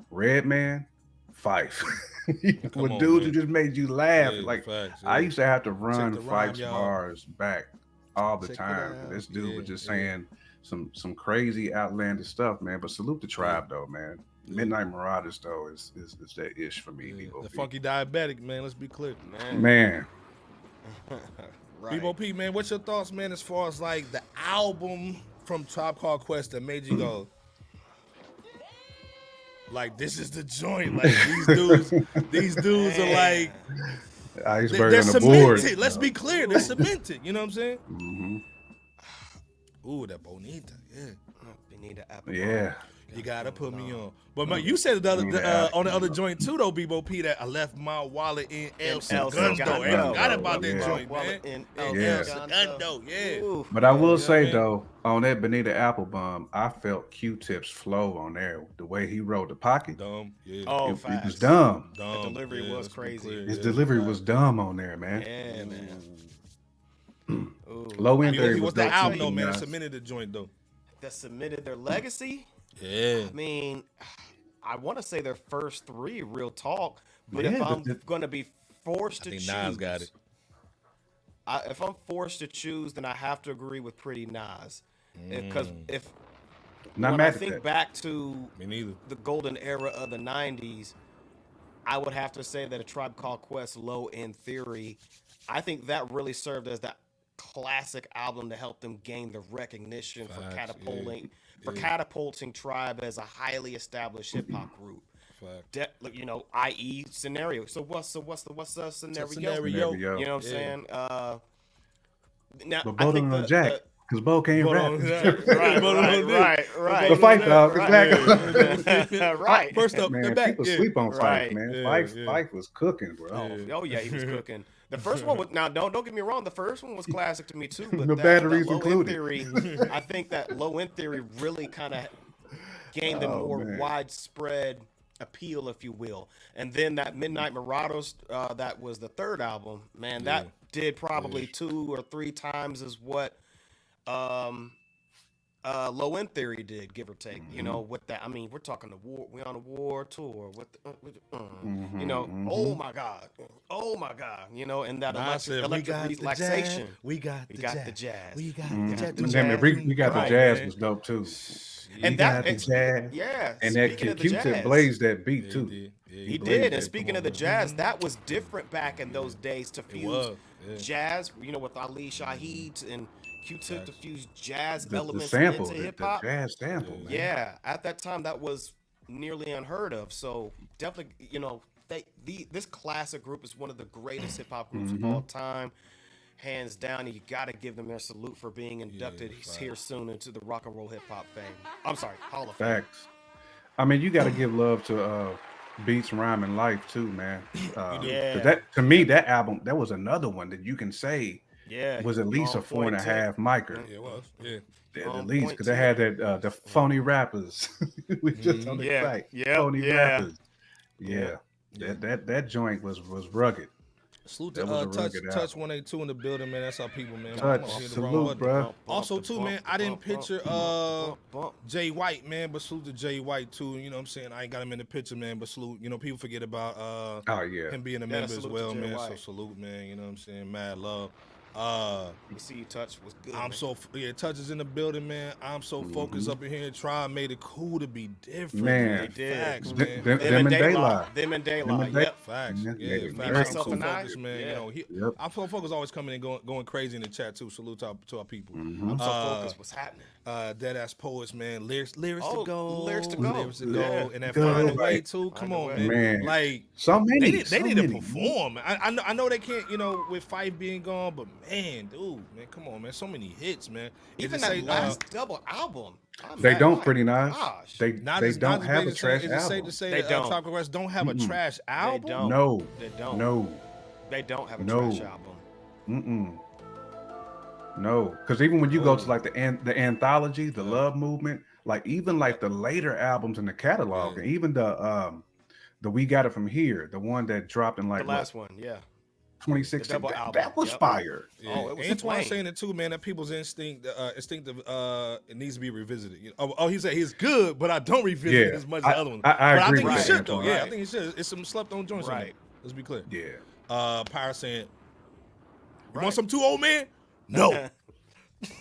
Redman, Fife, with on, dudes who man. just made you laugh. Yeah, like facts, I yeah. used to have to run the rhyme, Fife's y'all. bars back all the Check it time. out. This dude Yeah, was just yeah. saying some crazy outlandish stuff, man. But salute the Tribe though, man. Midnight Marauders though is that ish for me. Bebo The P. funky diabetic, man. Let's be clear. Man. Right. Bebo P, man, what's your thoughts, man, as far as like the album from Tribe Called Quest that made you go, like, this is the joint? Like these dudes are like Iceberg they're on the board. cemented. Let's be clear, they're cemented. You know what I'm saying? Mm-hmm. Ooh, that bonita, yeah. Bonita apple. Yeah. You gotta put me on. But you said on the other joint too, though, Bebo P, that I left my wallet in El Segundo. I forgot about that Yeah. joint, man. In Yeah. El Segundo, yeah. But I will say man. though, on that Bonita Applebum, I felt Q-Tip's flow on there. The way he wrote the pocket, Dumb, yeah. Oh, it was facts. dumb. Dumb. The delivery yeah, was let's be crazy. clear, His yeah. delivery was dumb on there, man. Yeah, man. Ooh. Low end theory Bebo P, was what's the dope album too, though, man? Nas. It's a minute to joint though. That submitted their legacy. Yeah. I mean, I want to say their first 3, real talk, But if I'm going to be forced to think choose, Nas got it. If I'm forced to choose, then I have to agree with Pretty Nas. Because when I think back to Me neither. the golden era of the 90s, I would have to say that A Tribe Called Quest, Low End Theory, I think that really served as that classic album to help them gain the recognition for catapulting Tribe as a highly established hip hop group. You know, i.e. Scenario. So what's the scenario? You know what I'm saying? Now But I Bo think don't know Jack, because Bo can't rap. right. The fight dog, exactly. Right. First up, Man, the back. people sleep on Right. Fife, man. Yeah, Fife was cooking, bro. Oh yeah, he was cooking. The first one was don't get me wrong. The first one was classic to me too. But The batteries that included. Theory, I think that Low End Theory really kind of gained a more widespread appeal, if you will. And then that Midnight Marauders, that was the third album. Man, that did probably 2 or 3 times as what Low End Theory did, give or take. You know, with that, I mean, we're talking we're on a war tour. You know, oh my God, you know, and that electric relaxation. We got the jazz. We got the jazz was dope too. And the jazz. Yeah, and that Q-Tip blazed that beat too. He did. And speaking of the jazz, that was different back in those days to fuse jazz, you know, with Ali Shaheed and Q-Tip to fuse jazz elements into hip hop. The jazz sample. Man. Yeah, at that time that was nearly unheard of. So definitely, you know, this classic group is one of the greatest hip hop groups of all time. Hands down, and you got to give them their salute for being inducted here soon into the Rock and Roll Hip Hop Fame. I'm sorry, Hall of Fame. Facts. I mean, you got to give love to Beats, Rhyme, and Life too, man. That to me, that album, that was another one that you can say was at least a 4.5 micer. Yeah, it was. At least because they had that the phony rappers. We just on the site. Phony rappers. Yeah. That joint was rugged. Salute to Touch 182 in the building, man. That's our people, man. Salute, bro. Also, too, man, I didn't picture Jay White, man, but salute to Jay White, too. You know what I'm saying? I ain't got him in the picture, man, but salute. You know, people forget about him being a member as well, man. So salute, man. You know what I'm saying? Mad love. You see, Touch was good. Touch is in the building, man. I'm so focused up in here. Tribe made it cool to be different. Man, they did. Facts, man. Them and Daylight. Yep. Facts. Yeah, facts. I'm so and focused, man. You know, I'm so focused, always coming in, going crazy in the chat too. Salute to our people. I'm so focused. What's happening? Dead ass poets, man. Lyrics to go. Yeah. And that Find a Way too. Come on, man. Like so many. They need to perform. I know they can't, you know, with Fife being gone, but man, dude, man, come on, man. So many hits, man. Even that last double album. They don't pretty nice. They don't have a trash album. Is it safe to say that Tropical West don't have a trash album? No. They don't. No. They don't have a trash album. No, because even when you go to like the anthology, the Love Movement, like even like the later albums in the catalog, and even the We Got It From Here, the one that dropped in like the last one, 2016, that was fire. Yeah. Oh, it was Antoine saying it too, man. That people's instinctive, it needs to be revisited. You know? He said he's good, but I don't revisit it as much as the other ones. I agree. I think with he that, should though. Antoine. Yeah, I think he should. It's some slept on joints. Right. Let's be clear. Yeah. Pyre saying, "You want some too old man? No."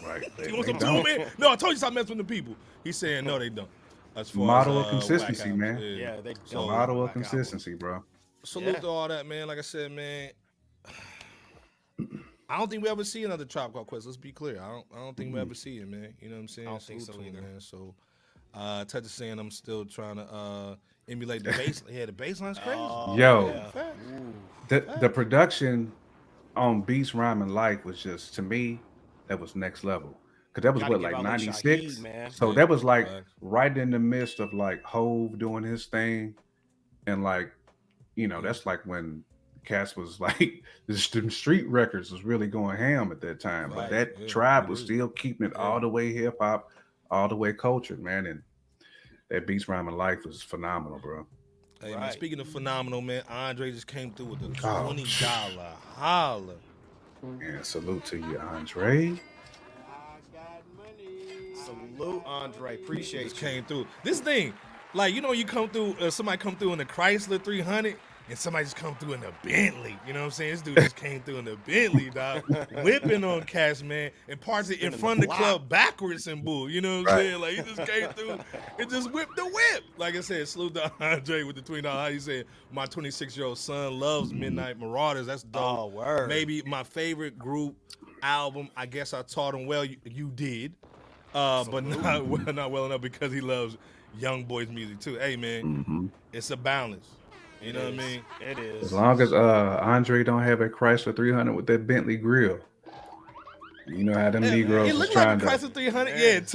Right. You want some too old man? No, I told you stop messing with the people. He's saying no, they don't. As far model as, of consistency, man. They don't. So model of consistency, bro. Salute to all that, man. Like I said, man. I don't think we ever see another Tribe Called Quest. Let's be clear. I don't think we ever see it, man. You know what I'm saying? I don't think so either, man. So, Touch is saying I'm still trying to emulate the bass. Yeah, the bass line's crazy. The production on Beats, Rhyme, and Life was just, to me, that was next level. Because that was what, like 96? So that was like right in the midst of like Hove doing his thing. And like, you know, that's like when Cass was like, the street records was really going ham at that time. But that Tribe was still keeping it all the way hip hop, all the way cultured, man. And that Beats, Rhyme, and Life was phenomenal, bro. Hey, man, speaking of phenomenal, man, Andre just came through with a $20 holla. Yeah, salute to you, Andre. Salute, Andre. Appreciate you. Came through. This thing, like, you know, you come through, somebody come through in a Chrysler 300, and somebody just come through in a Bentley. You know what I'm saying? This dude just came through in a Bentley, dog, whipping on cats, man, and parts it in front of the club backwards and bull. You know what I'm saying? Like, he just came through and just whipped the whip. Like I said, salute to Andre with the tweet out. How he said, my 26-year-old son loves Midnight Marauders. That's dope. Oh, word. Maybe my favorite group album. I guess I taught him well. You did. But not well enough because he loves Young Boy's music too. Hey, man, it's a balance. You know what I mean? It is. As long as Andre don't have a Chrysler 300 with that Bentley grill. You know how them Negroes It was looked like a trying Chrysler 300, it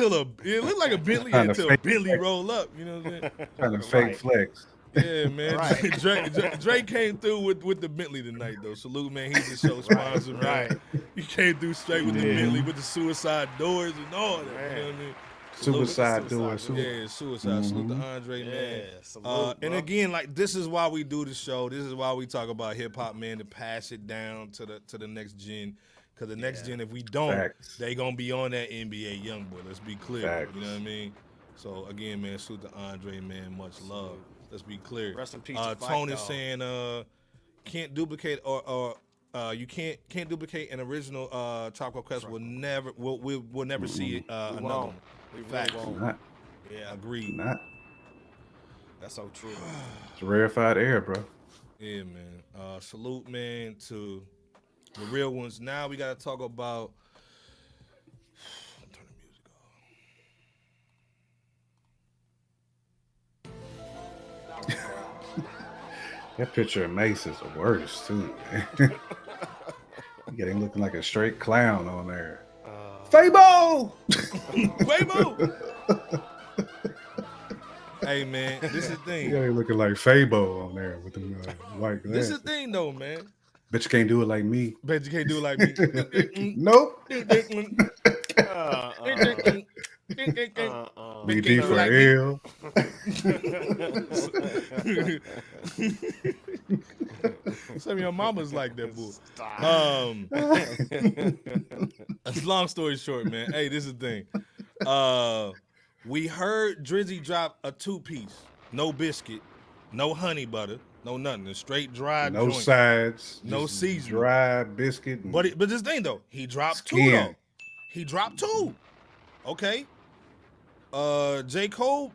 looked like a Bentley Trying to until fake Bentley roll up. You know what I'm saying? to fake flex. Yeah, man. Right. Drake came through with the Bentley tonight, though. Salute, man. He's the show sponsor, man. Right. He came through straight with the Bentley, with the suicide doors and all that. You know what I mean? Suicide door. Yeah, suicide. Salute to Andre, man. Yeah, salute, And bro. again, like, this is why we do the show. This is why we talk about hip hop, man, to pass it down to the next gen. Because the next gen, if we don't, Facts. they gonna be on that NBA YoungBoy. Let's be clear. Facts. You know what I mean? So again, man, salute to Andre, man. Much love. Let's be clear. Rest in peace to Fight Tone is Dog. saying can't duplicate or you can't duplicate an original Tropical Quest. We'll never see another won't. one. We really Facts. won't. Not. Yeah, Agreed. Not. that's so true. It's rarefied air, bro. Yeah, man. Salute, man, to the real ones. Now we gotta talk about. Turn the music That picture of Mase is the worst too. Man. You got him looking like a straight clown on there. Fabo! off. Waymo. Hey, man, this is the You thing. got him looking like Fabo on there with the white This glasses. is the thing, though, man. Bet you can't do it like me. Bet you can't do it like me. Nope. BD for L. Some of your mamas like that bull. Long story short, man. Hey, this is the thing. We heard Drizzy drop a 2-piece, no biscuit, no honey butter, no nothing, a straight dry No joint. sides. No just seasoning. Dry biscuit. But this thing though, he dropped two Skin. though. He dropped two. Okay. J. Cole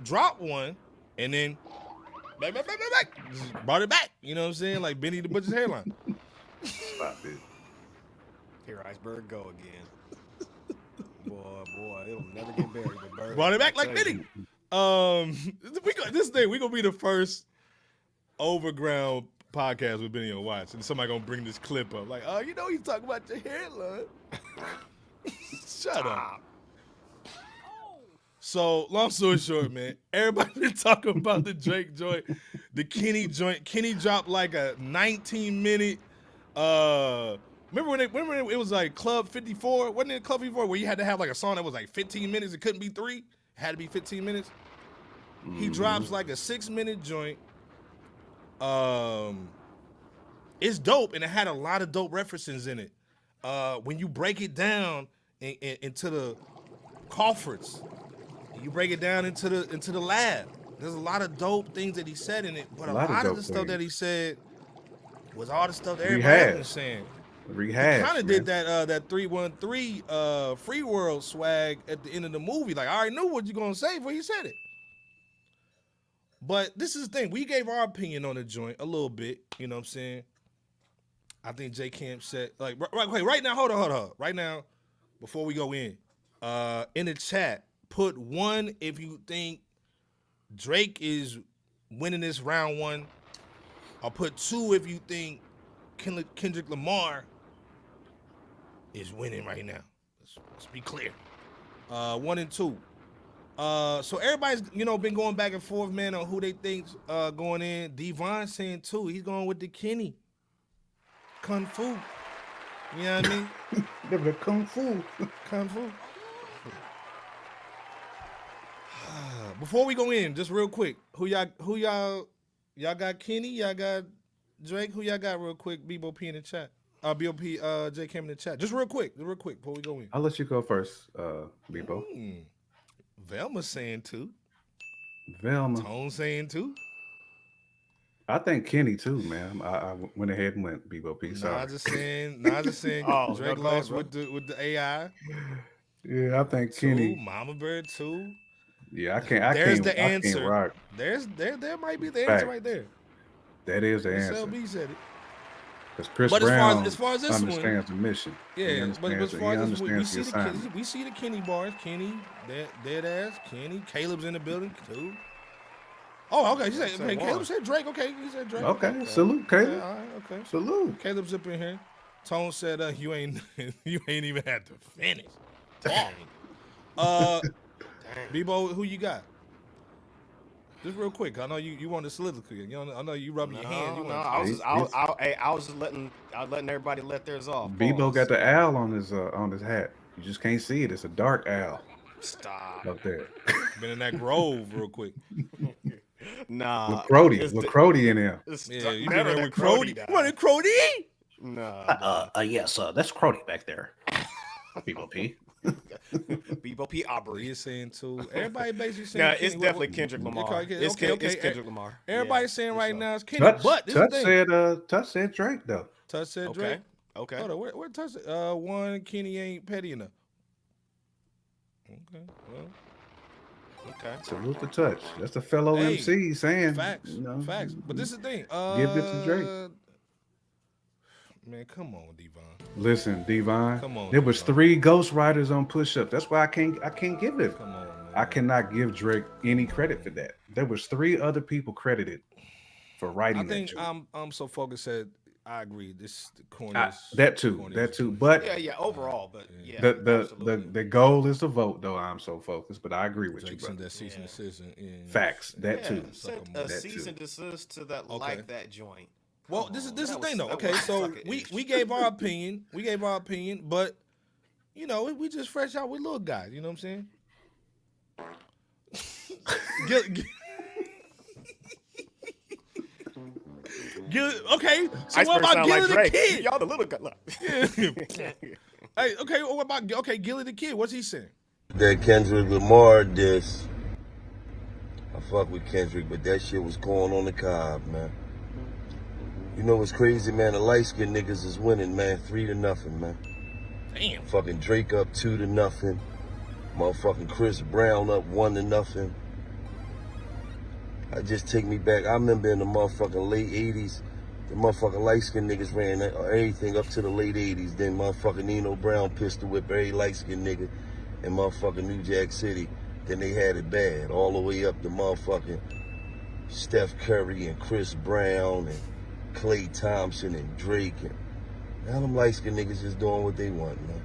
dropped one and then back, just brought it back. You know what I'm saying? Like Benny the Butcher's hairline. Stop it. Here, Iceberg go again. Boy, it'll never get buried. But Bird, Brought it back I like tell Benny. you. This thing, we gonna be the first overground podcast with Benny on Watch. And somebody gonna bring this clip up. Like, oh, you know he's talking about your hairline. Shut up. So, long story short, man, everybody been talking about the Drake joint, the Kenny joint. Kenny dropped like a 19-minute. Remember when it was like Club 54? Wasn't it Club 54 where you had to have like a song that was like 15 minutes? It couldn't be 3. It had to be 15 minutes. He drops like a 6-minute joint. It's dope, and it had a lot of dope references in it. When you break it down into the coffers, you break it down into the lab. There's a lot of dope things that he said in it, but a lot of the stuff that he said was all the stuff that everybody else was saying. Rehash. Kind of did that 313 Free World swag at the end of the movie. Like, I already knew what you're gonna say before you said it. But this is the thing. We gave our opinion on the joint a little bit. You know what I'm saying? I think J. Camp said, like, right now, hold on. Right now, before we go in the chat, put 1 if you think Drake is winning this round 1. I'll put 2 if you think Kendrick Lamar is winning right now. Let's be clear. 1 and 2. So everybody's, been going back and forth, man, on who they think's going in. Devon saying 2. He's going with the Kenny. Kung Fu. You know what I mean? The Kung Fu. Kung Fu. Before we go in, just real quick, who y'all got Kenny? Y'all got Drake? Who y'all got real quick? Bebo P in the chat. BOP J Cam in the chat. Just real quick before we go in. I'll let you go first, Bebo. Velma saying 2. Velma. Tone saying 2. I think Kenny too, man. I went ahead and went Bebo P. Sorry. Nah, just saying Oh, Drake no, go ahead, lost bro. with the AI. Yeah, I think Two, Kenny. Mama Bear 2. Yeah, There's the I can't answer. rock. There might be the answer Fact. right there. That is the answer. SLB said it. Because Chris But Brown as far as this one, understands the mission. yeah. But as far as this one, understands the assignment. we see the Kenny bars. Kenny, dead ass. Kenny, Caleb's in the building too. Oh, okay. He said, man, Caleb said Drake. Okay, he said Drake. Okay, salute, Caleb. Okay, all right, okay. Salute. Caleb's up in here. Tone said, you ain't even had to finish talking. Bebo, who you got? Just real quick. I know you want to soliloquy. I know you rubbing your hands. I was just letting everybody let theirs off. Bebo got the owl on his hat. You just can't see it. It's a dark owl. Stop. Up there. Been in that grove real quick. Nah. With Crody in there. Yeah, you been there with Crody. You want Crody? Nah. Yes, that's Crody back there. Bebo P. Bebo P. Aubrey. You're saying too. Everybody basically saying. Nah, it's definitely Kendrick Lamar. It's Kendrick Lamar. Everybody's saying right now it's Kendrick. Touch said Drake though. Touch said Drake. Okay. Hold on, where Touch? One, Kenny ain't petty enough. Okay. Well. Okay. Salute the Touch. That's a fellow MC saying facts. Facts. But this is the thing. Give it to Drake. Man, come on, Devon. Listen, Devon. Come on. There was 3 ghostwriters on Push Up. That's why I can't give it. Come on, man. I cannot give Drake any credit for that. There was 3 other people credited for writing. I think that I'm so focused that I agree. This the corniest. That too. But overall, but yeah. The goal is to vote, though. I'm so focused, but I agree with Drake you, brother. That cease and desist. Facts. That too. Sent a cease and desist to that like that joint. Well, this is the thing though. Okay, so we gave our opinion. But we just fresh out with little guys. You know what I'm saying? Okay, so what about Gillie the Kid? Y'all the little guy. Hey, okay, what about Gillie the Kid? What's he saying? That Kendrick Lamar diss. I fuck with Kendrick, but that shit was going on the cob, man. You know what's crazy, man? The light-skinned niggas is winning, man. 3-0, man. Damn. Fucking Drake up 2-0. Motherfucking Chris Brown up 1-0. I just take me back. I remember in the motherfucking late 80s, the motherfucking light-skinned niggas ran everything up to the late 80s. Then motherfucking Nino Brown pistol whip every light-skinned nigga in motherfucking New Jack City. Then they had it bad. All the way up to motherfucking Steph Curry and Chris Brown and Klay Thompson and Drake, and now them light-skinned niggas just doing what they want, man.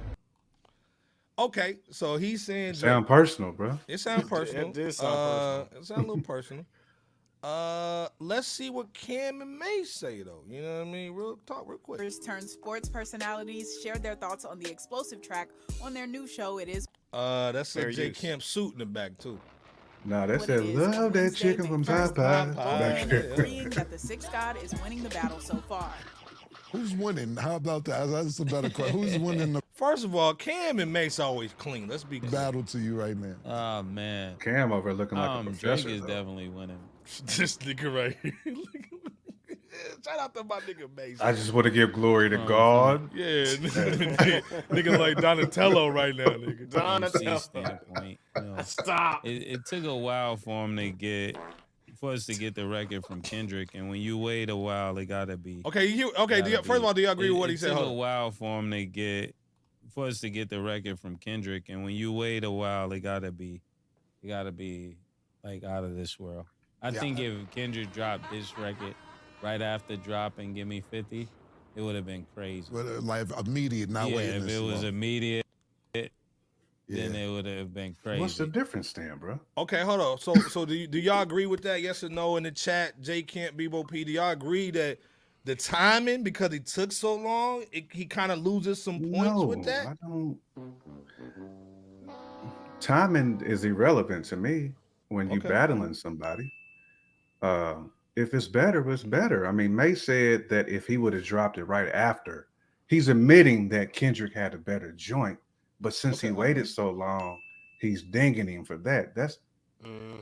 Okay, so he's saying It sound personal, bro. It sounds personal. It did sound personal. It sounds a little personal. Let's see what Cam and Mase say though. You know what I mean? Real quick. Turned sports personalities shared their thoughts on the explosive track on their new show. It is. That's a J Camp suit in the back too. Nah, that said love that chicken from Popeye. Agreeing that the Sixth God is winning the battle so far. Who's winning? How about that? That's a better question. Who's winning the First of all, Cam and Mase always clean. Let's be clear. battle to you right now? Oh man, Cam over looking like a professor. Drake is definitely winning. This nigga right here. Shout out to my nigga Mase. I just want to give glory to God. Yeah, nigga like Donatello right now, nigga. Donatello. Standpoint, Stop. It took a while for us to get the record from Kendrick, and when you wait a while, it gotta be okay. First of all, do you agree with what he said? It took a while for us to get the record from Kendrick, and when you wait a while, it gotta be like out of this world. I think if Kendrick dropped this record right after dropping Give Me 50, it would have been crazy. Like immediate, not waiting. If it was immediate, then it would have been crazy. What's the difference then, bro? Okay, hold on. So do y'all agree with that? Yes or no in the chat? J Camp, Bebo P. Do y'all agree that the timing, because it took so long, he kind of loses some points with that? I don't. Timing is irrelevant to me when you're battling somebody. If it's better, it's better. I mean, May said that if he would have dropped it right after, he's admitting that Kendrick had a better joint. But since he waited so long, he's dinging him for that.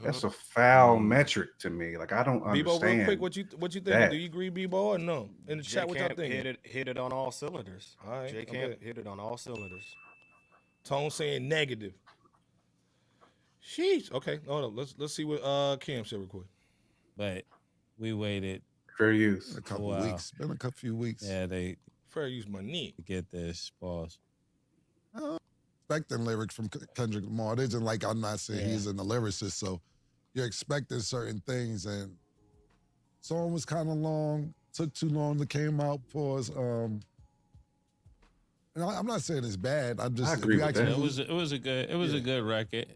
That's a foul metric to me. Like I don't Bebo, understand. real quick, what you thinking? that. Do you agree, Bebo, or no? In the chat, what y'all thinking? hit it on all cylinders. All right, J Camp hit it on all cylinders. Tone saying negative. Sheesh. Okay, hold up. Let's see what Cam said real quick. But we waited. Fair use. A couple weeks. Been a few weeks. Yeah, they fair use my knee to get this pause. Expecting lyrics from Kendrick Lamar. It isn't like I'm not saying he's in the lyricist, so you're expecting certain things. And song was kind of long, took too long to came out. Pause. And I'm not saying it's bad. I'm just I agree with that. It was a good record.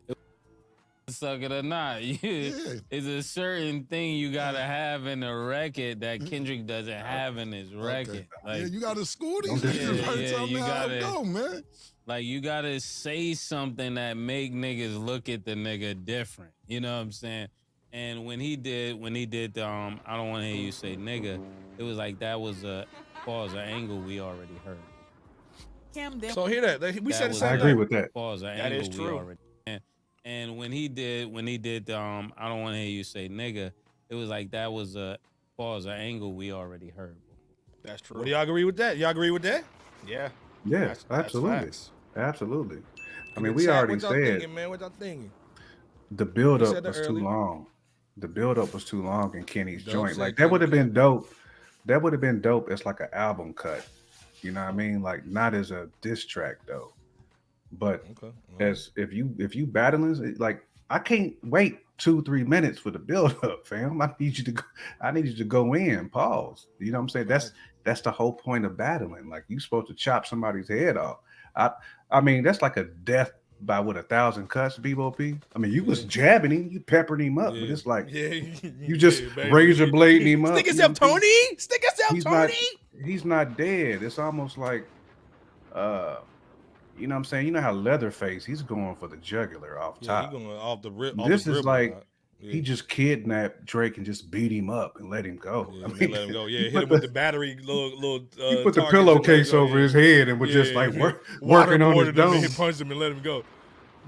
Suck it or not, it's a certain thing you gotta have in a record that Kendrick doesn't have in his record. Like, you gotta school these niggas. You gotta go, man. Like you gotta say something that make niggas look at the nigga different. You know what I'm saying? And when he did the I don't want to hear you say nigga, it was like that was a pause, an angle we already heard. Cam, So hear that. We said the same I thing. agree with that. Pause, an That angle is true. we already. And when he did I don't want to hear you say nigga, it was like that was a pause, an angle we already heard. That's true. What do y'all agree with that? Y'all agree with that? Yeah. Yeah, That's absolutely. facts. Absolutely. I In mean, the we chat, already what y'all said thinking, man? What y'all thinking? the build We up said that was too earlier. long. The build up was too long in Kenny's Dope joint. said Like that would have Kenny. been dope. That would have been dope as like an album cut. You know what I mean? Like not as a diss track though. But Okay. as if you battling, like I can't wait 2-3 minutes for the build up, fam. I need you to go in. Pause. You know what I'm saying? That's the whole point of battling. Like you supposed to chop somebody's head off. I mean that's like a death by 1,000 cuts, BOP. I mean you was jabbing him, you peppered him up, but it's like you just razor blading him up. Stick yourself, Tony. Stick yourself, Tony. He's not dead. It's almost like you know what I'm saying? You know how Leatherface, he's going for the jugular off top. He going off the rip. This is like he just kidnapped Drake and just beat him up and let him go. Yeah, I mean, let him go. Yeah, hit him with the battery. Little. He put the targets pillowcase and let him go. over his head and was just like working on his Waterboarded him dome. and punched him and let him go.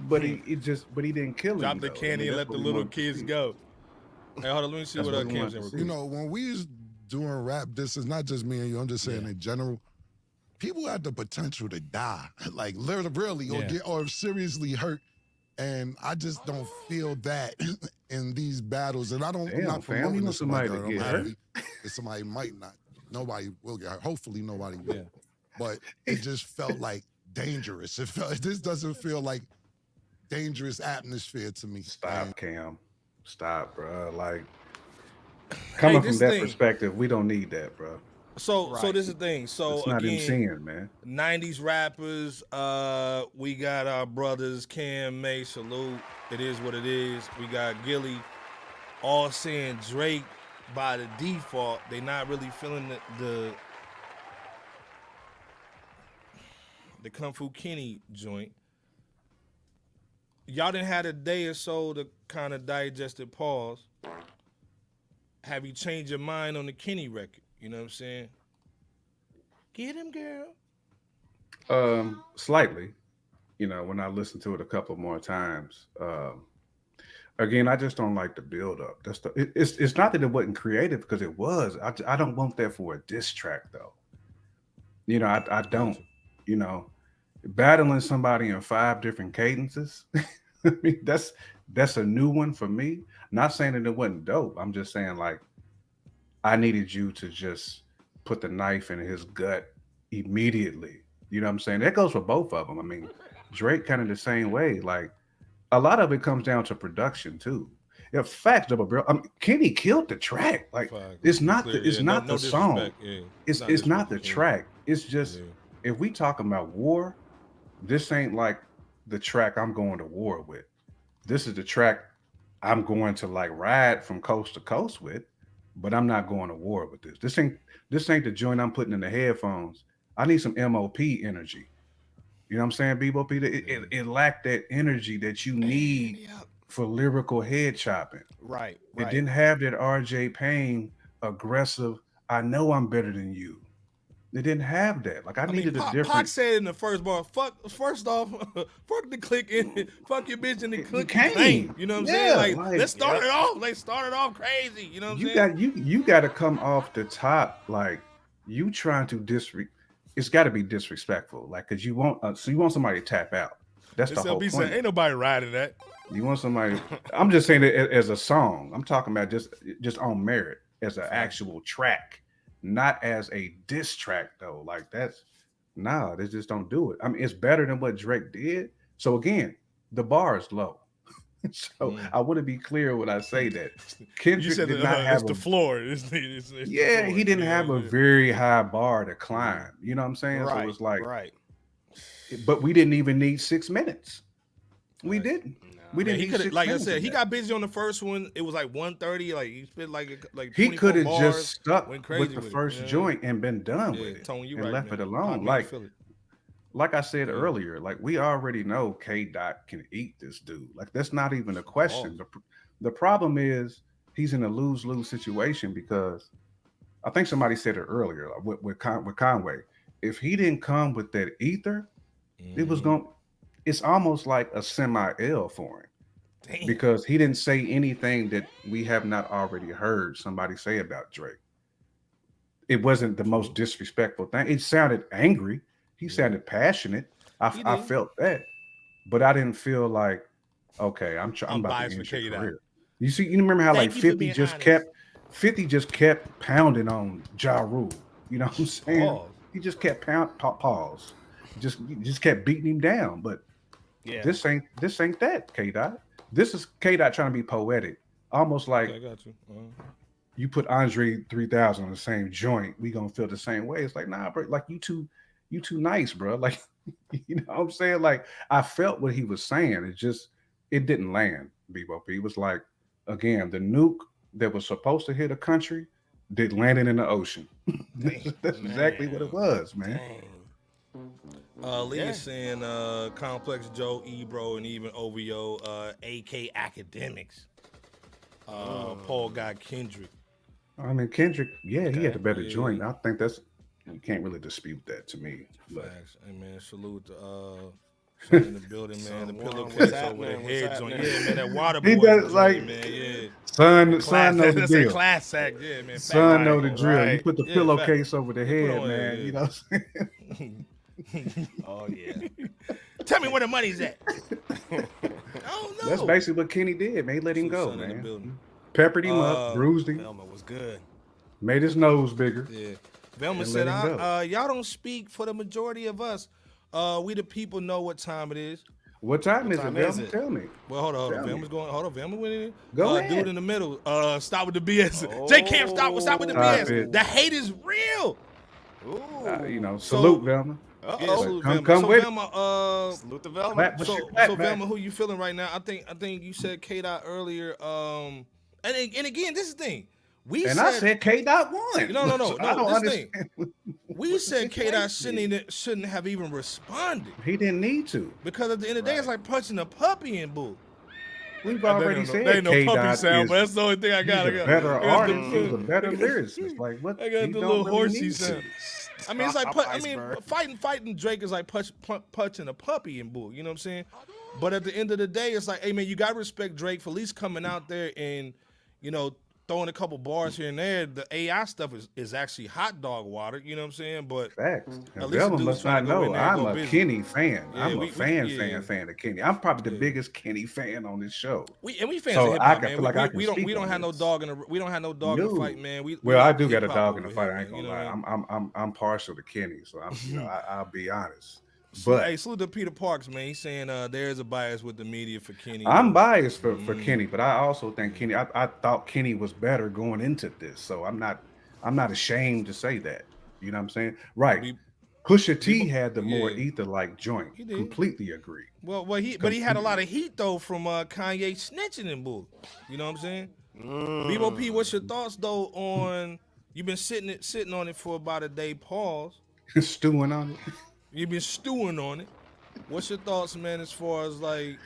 But he didn't kill him. Drop the though. candy I mean, and that's let the what we little wanted to kids see. go. Hey, hold on. Let me see That's what what we Cam's wanted in. to You know, when we was doing rap, this is not just me and you. I'm just saying in general. People had the potential to die, like literally, or seriously hurt, and I just don't feel that in these battles. And I don't. I'm Damn, not fam, promoting you want this. somebody to I'm get happy that somebody might not. Nobody will get hurt. Hopefully, nobody will. But it just felt like dangerous. It felt. This doesn't feel like dangerous atmosphere to me. Stop, Cam. Stop, bro. Like coming from that perspective, we don't need that, bro. So this is the thing. So it's not again, insane, man. 90s rappers, we got our brothers Cam, Mase, salute. It is what it is. We got Gillie, all saying Drake by the default. They not really feeling the Kung Fu Kenny joint. Y'all done had a day or so to kind of digest it. Pause. Have you changed your mind on the Kenny record? You know what I'm saying? Get him, girl. Slightly. You know, when I listen to it a couple more times. Again, I just don't like the build up. It's not that it wasn't creative because it was. I don't want that for a diss track though. You know, I don't. You know, battling somebody in 5 different cadences. I mean, that's a new one for me. Not saying that it wasn't dope. I'm just saying like I needed you to just put the knife in his gut immediately. You know what I'm saying? That goes for both of them. I mean, Drake kind of the same way. Like a lot of it comes down to production too. Yeah, facts, double barrel. I mean, Kenny killed the track. Like it's not the song. Yeah. It's not the track. It's just if we talking about war, this ain't like the track I'm going to war with. This is the track I'm going to like ride from coast to coast with, but I'm not going to war with this. This ain't the joint I'm putting in the headphones. I need some MOP energy. You know what I'm saying, Bebo Peter? It lacked that energy that you need for lyrical head chopping. Right. It didn't have that RJ Payne aggressive, I know I'm better than you. It didn't have that. Like I needed mean, a Pac different. said in the first bar, first off, fuck the click in, fuck your bitch and the click Kane. Kane. You know what I'm Yeah, saying? Like, let's start yep. it off. Let's start it off crazy. You know what I'm You saying? got you got to come off the top like you trying to It's got to be disrespectful, like because you want so you want somebody to tap out. That's the whole SLB point. said, ain't nobody riding that. You want somebody. I'm just saying it as a song. I'm talking about just on merit as an actual track, not as a diss track though. Like that's they just don't do it. I mean, it's better than what Drake did. So again, the bar is low. So I want to be clear when I say that Kendrick You said did not have the floor. It's the floor. he didn't have a very high bar to climb. You know what I'm saying? Right, so it's like, right. But we didn't even need 6 minutes. We didn't. We didn't. He need 6 like I minutes said, of he that. got busy on the first one. It was like 1:30. Like he spit like He could have bars, just stuck went with crazy the with first it. joint and been done Yeah, with it Tone, you and right, left man. it alone. Pop me, feel it. Like I said earlier, like we already know K Dot can eat this dude. Like that's not even a question. The problem is he's in a lose-lose situation because I think somebody said it earlier like with Conway. If he didn't come with that ether, it's almost like a semi-L for him. Damn. Because he didn't say anything that we have not already heard somebody say about Drake. It wasn't the most disrespectful thing. It sounded angry. He sounded passionate. I felt that, but I didn't feel like, okay, I'm about to end your career. You see, you remember how like 50 just kept pounding on Ja Rule. You know what I'm saying? He just kept pause. Just kept beating him down. But this ain't that K Dot. This is K Dot trying to be poetic, almost like I got you. You put Andre 3000 on the same joint, we gonna feel the same way. It's like, nah, bro, like you too nice, bro. Like, you know what I'm saying? Like, I felt what he was saying. It didn't land, Bebop. It was like, again, the nuke that was supposed to hit a country did landing in the ocean. That's exactly what it was, man. Lee is saying Complex Joe, Ebro, and even OVO, AK Academics. Paul got Kendrick. I mean, Kendrick, he had a better joint. I think you can't really dispute that to me. Facts. Hey, man, salute to son in the building, man. The pillowcase over the heads on. Yeah, man, that water boy. He does like, man, yeah. Son know the That's deal. a class act, yeah, man. Son know the drill. Right. You put the pillowcase over the head, man. You know what I'm saying? Oh, yeah. Tell me where the money's at. I don't know. That's basically what Kenny did, man. He let him go, man. Peppered him up, bruised him. Velma was good. Made his nose bigger. Yeah. Velma said, y'all don't speak for the majority of us. We the people know what time it is. What time is it, Velma? Tell me. Well, hold on. Velma's going. Hold on. Velma went in. Go ahead. Dude in the middle. Stop with the BS. J Camp, stop with the BS. The hate is real. Salute Velma. Salute come Velma. with Velma, salute to Velma. So Velma, who you feeling right now? I think you said K Dot earlier. And again, this is the thing. I said K Dot won. No. So I don't understand. We said K Dot shouldn't have even responded. He didn't need to. Because at the end of the day, it's like punching a puppy in bull. We've already said there ain't no K-Dot puppy sound, but that's the only thing I got. He's a better artist. He's a better lyricist. Like what? I got the little horsey sound. I mean, it's like fighting Drake is like punching a puppy in bull. You know what I'm saying? But at the end of the day, it's like, hey man, you gotta respect Drake for at least coming out there and throwing a couple bars here and there. The AI stuff is actually hot dog water. You know what I'm saying? But facts. At least Velma must not know. I'm a Kenny fan. Yeah, I'm a fan of Kenny. I'm probably the biggest Kenny fan on this show. We fans of hip hop, man. We don't have no dog in the fight, man. I do got a dog in the fight. I ain't gonna lie. I'm partial to Kenny, so I'll be honest. But hey, salute to Peter Parks, man. He's saying there is a bias with the media for Kenny. I'm biased for Kenny, but I also think Kenny. I thought Kenny was better going into this, so I'm not ashamed to say that. You know what I'm saying? Right. Pusha T had the more ether-like joint. He did. Completely agree. Well, he had a lot of heat though from Kanye snitching and bull. You know what I'm saying? Bebo P, what's your thoughts though on you've been sitting on it for about a day? Pause. Stewing on it. You've been stewing on it. What's your thoughts, man, as far as like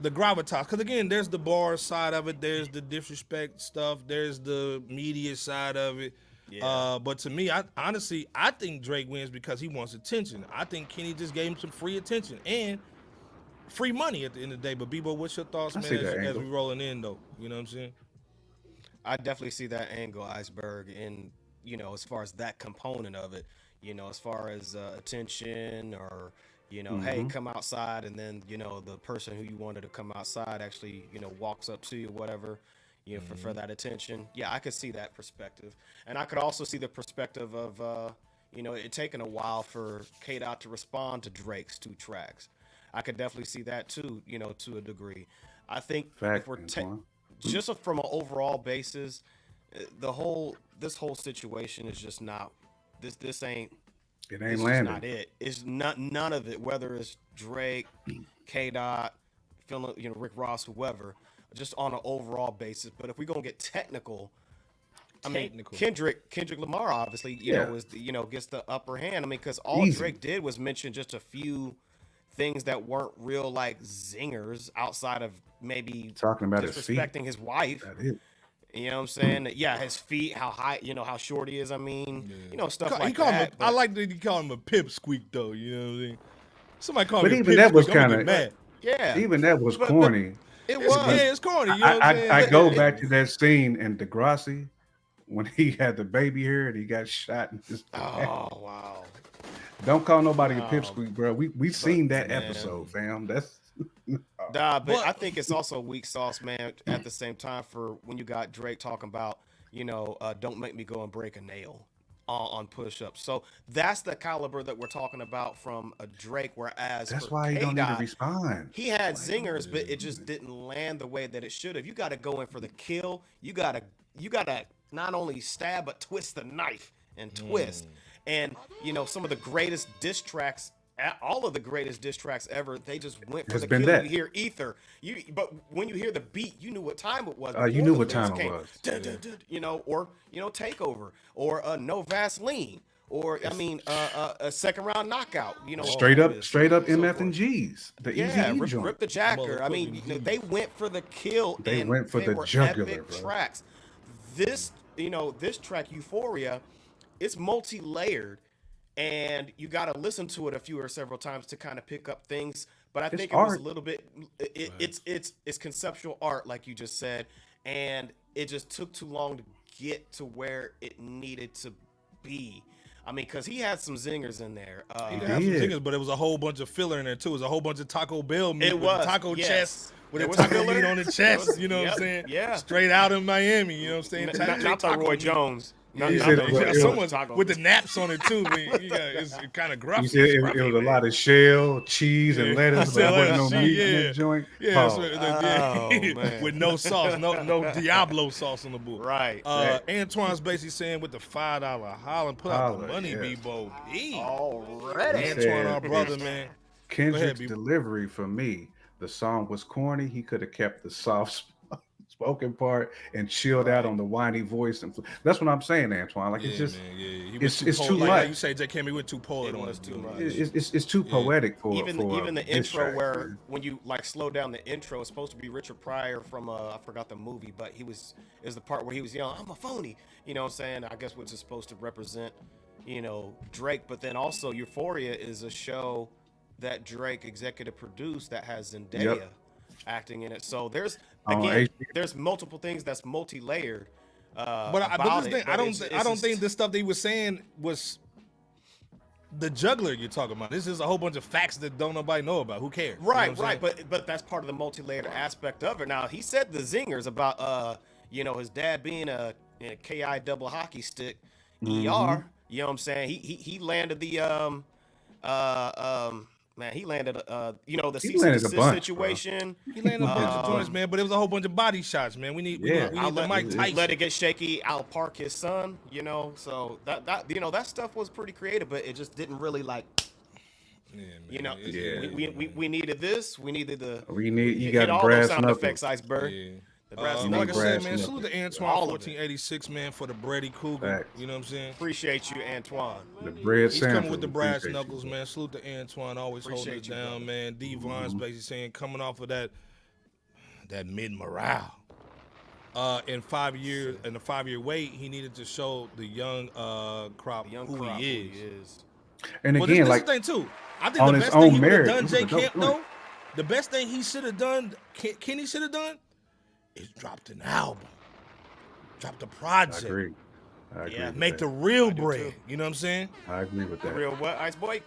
the gravitas? Because again, there's the bar side of it. There's the disrespect stuff. There's the media side of it. Yeah. But to me, I honestly think Drake wins because he wants attention. I think Kenny just gave him some free attention and free money at the end of the day. But Bebo, what's your thoughts, I man, see that as angle. we rolling in though? You know what I'm saying? I definitely see that angle, Iceberg, and as far as that component of it, as far as attention or hey, come outside, and then the person who you wanted to come outside actually walks up to you, whatever, for that attention. Yeah, I could see that perspective, and I could also see the perspective of it taking a while for K-Dot to respond to Drake's 2 tracks. I could definitely see that too, to a degree. I think Fact, if we're Antoine. just from an overall basis, this whole situation is just not this ain't It it's ain't just landing. not it. It's not none of it. Whether it's Drake, K-Dot, Rick Ross, whoever, just on an overall basis. But if we're gonna get technical, I mean Kendrick Lamar obviously gets the upper hand. I mean, because all Easy. Drake did was mention just a few things that weren't real like zingers outside of maybe Talking about his feet. disrespecting his wife. That is. You know what I'm saying? Yeah, his feet, how high, how short he is. I mean, stuff He like called that. him I like that he called him a pip squeak though. You know what I mean? Somebody called But me a even pip that was squeak, I'm gonna kinda- get mad. Yeah. Even that was But- corny. It was, it's corny. You know what I'm saying? I go back to that scene in Degrassi when he had the baby here and he got shot in his Oh wow! Don't call nobody a Oh, pipsqueak, bro. We've seen that man. episode, fam. That's Nah, but I think it's also weak sauce, man. At the same time, for when you got Drake talking about, don't make me go and break a nail on push-ups. So that's the caliber that we're talking about from a Drake. Whereas that's for why he don't need to K-Dot, respond. he had zingers, but it just didn't land the way that it should have. You got to go in for the kill. You gotta not only stab but twist the knife and twist. And some of the greatest diss tracks, all of the greatest diss tracks ever, they just went for Has the been kill. that. You hear ether, but when you hear the beat, you knew what time it was. You before knew the what lyrics time it came. was. Dun, dun, dun, or takeover, or no Vaseline, or a second round knockout. Straight all up this, straight up so MF forth. and G's. The Yeah, easy rip, joint. rip the jacker. I mean, they went for the kill. They and went for they the were jugular, epic bro. tracks. This, this track Euphoria, it's multi-layered, and you got to listen to it a few or several times to kind of pick up things. But I It's think it was art. a little bit. It's conceptual art, like you just said, and it just took too long to get to where it needed to be. I mean, because he had some zingers in there. He did have some singers, but it was a whole bunch of filler in there too. It was a whole bunch of Taco Bell meat It with was, the taco yes. chest, with There the was taco filler. meat on the There chest. was- You know what I'm yep, saying? yeah. Straight out of Miami. You know what I'm saying? Not the Roy Jones. Yeah, You said yeah, it was- yeah, it was- someone with the naps on it too. Man. It's kind of gruff. You said it was a lot of shell, cheese, and lettuce, but there wasn't no meat in that joint. Yeah, Pause. man. with no sauce, no Diablo sauce on the book. Right. Antoine's basically saying with the $5 holler, put out the Holla, money, yeah. Bebo. Already. He Antoine, said our brother, it's man. Kendrick's Bebo. delivery for me, the song was corny. He could have kept the soft spoken part and chilled out on the whiny voice. And that's what I'm saying, Antoine. Like it's just, He it's went too like, much. Like you say, J. Cam, he went too poet on us too much. It's too poetic for Even the diss intro track, where man. when you like slow down the intro, it's supposed to be Richard Pryor from I forgot the movie, but is the part where he was yelling, "I'm a phony," you know what I'm saying? I guess which is supposed to represent, Drake, but then also Euphoria is a show that Drake executive produced that has Zendaya acting in it. So there's there's multiple things that's multi-layered. But this thing, I don't think the stuff that he was saying was the juggler you're talking about. This is a whole bunch of facts that don't nobody know about. Who cares? Right, You know what I'm saying? but that's part of the multi-layered aspect of it. Now he said the zingers about his dad being a KI double hockey stick, ER. You know what I'm saying? He landed the man, he landed the cease and desist situation. He landed a bunch of joints, man, but it was a whole bunch of body shots, man. We need the Mike Tyson. Let it get shaky. I'll park his son. So that that stuff was pretty creative, but it just didn't really like. We needed this. We needed the. You got hit all brass those sound knuckles. effects, Iceberg. Yeah. The brass Like I knuckles. said, man, salute to Antoine All of it. 1486, man, for the Brady Cougar. Facts. You know what I'm saying? Appreciate you, Antoine. The bread He's sample. coming with the brass Appreciate knuckles, you. man. Salute to Antoine, always holding Appreciate it you, down, brother. man. D Von's basically saying coming off of that mid morale. in 5 years, in the 5-year wait, he needed to show the young crop who he is. And Well, again, this like is the thing too. I think on the his best thing he own would have merit, done, it was J a dope Camp, joint. though, the best thing he should have done, Kenny should have done, is dropped an album, dropped a project. I agree. I agree. Yeah, with Make that. the real bread. You know what I'm saying? I agree with that. Real what, Ice Boy?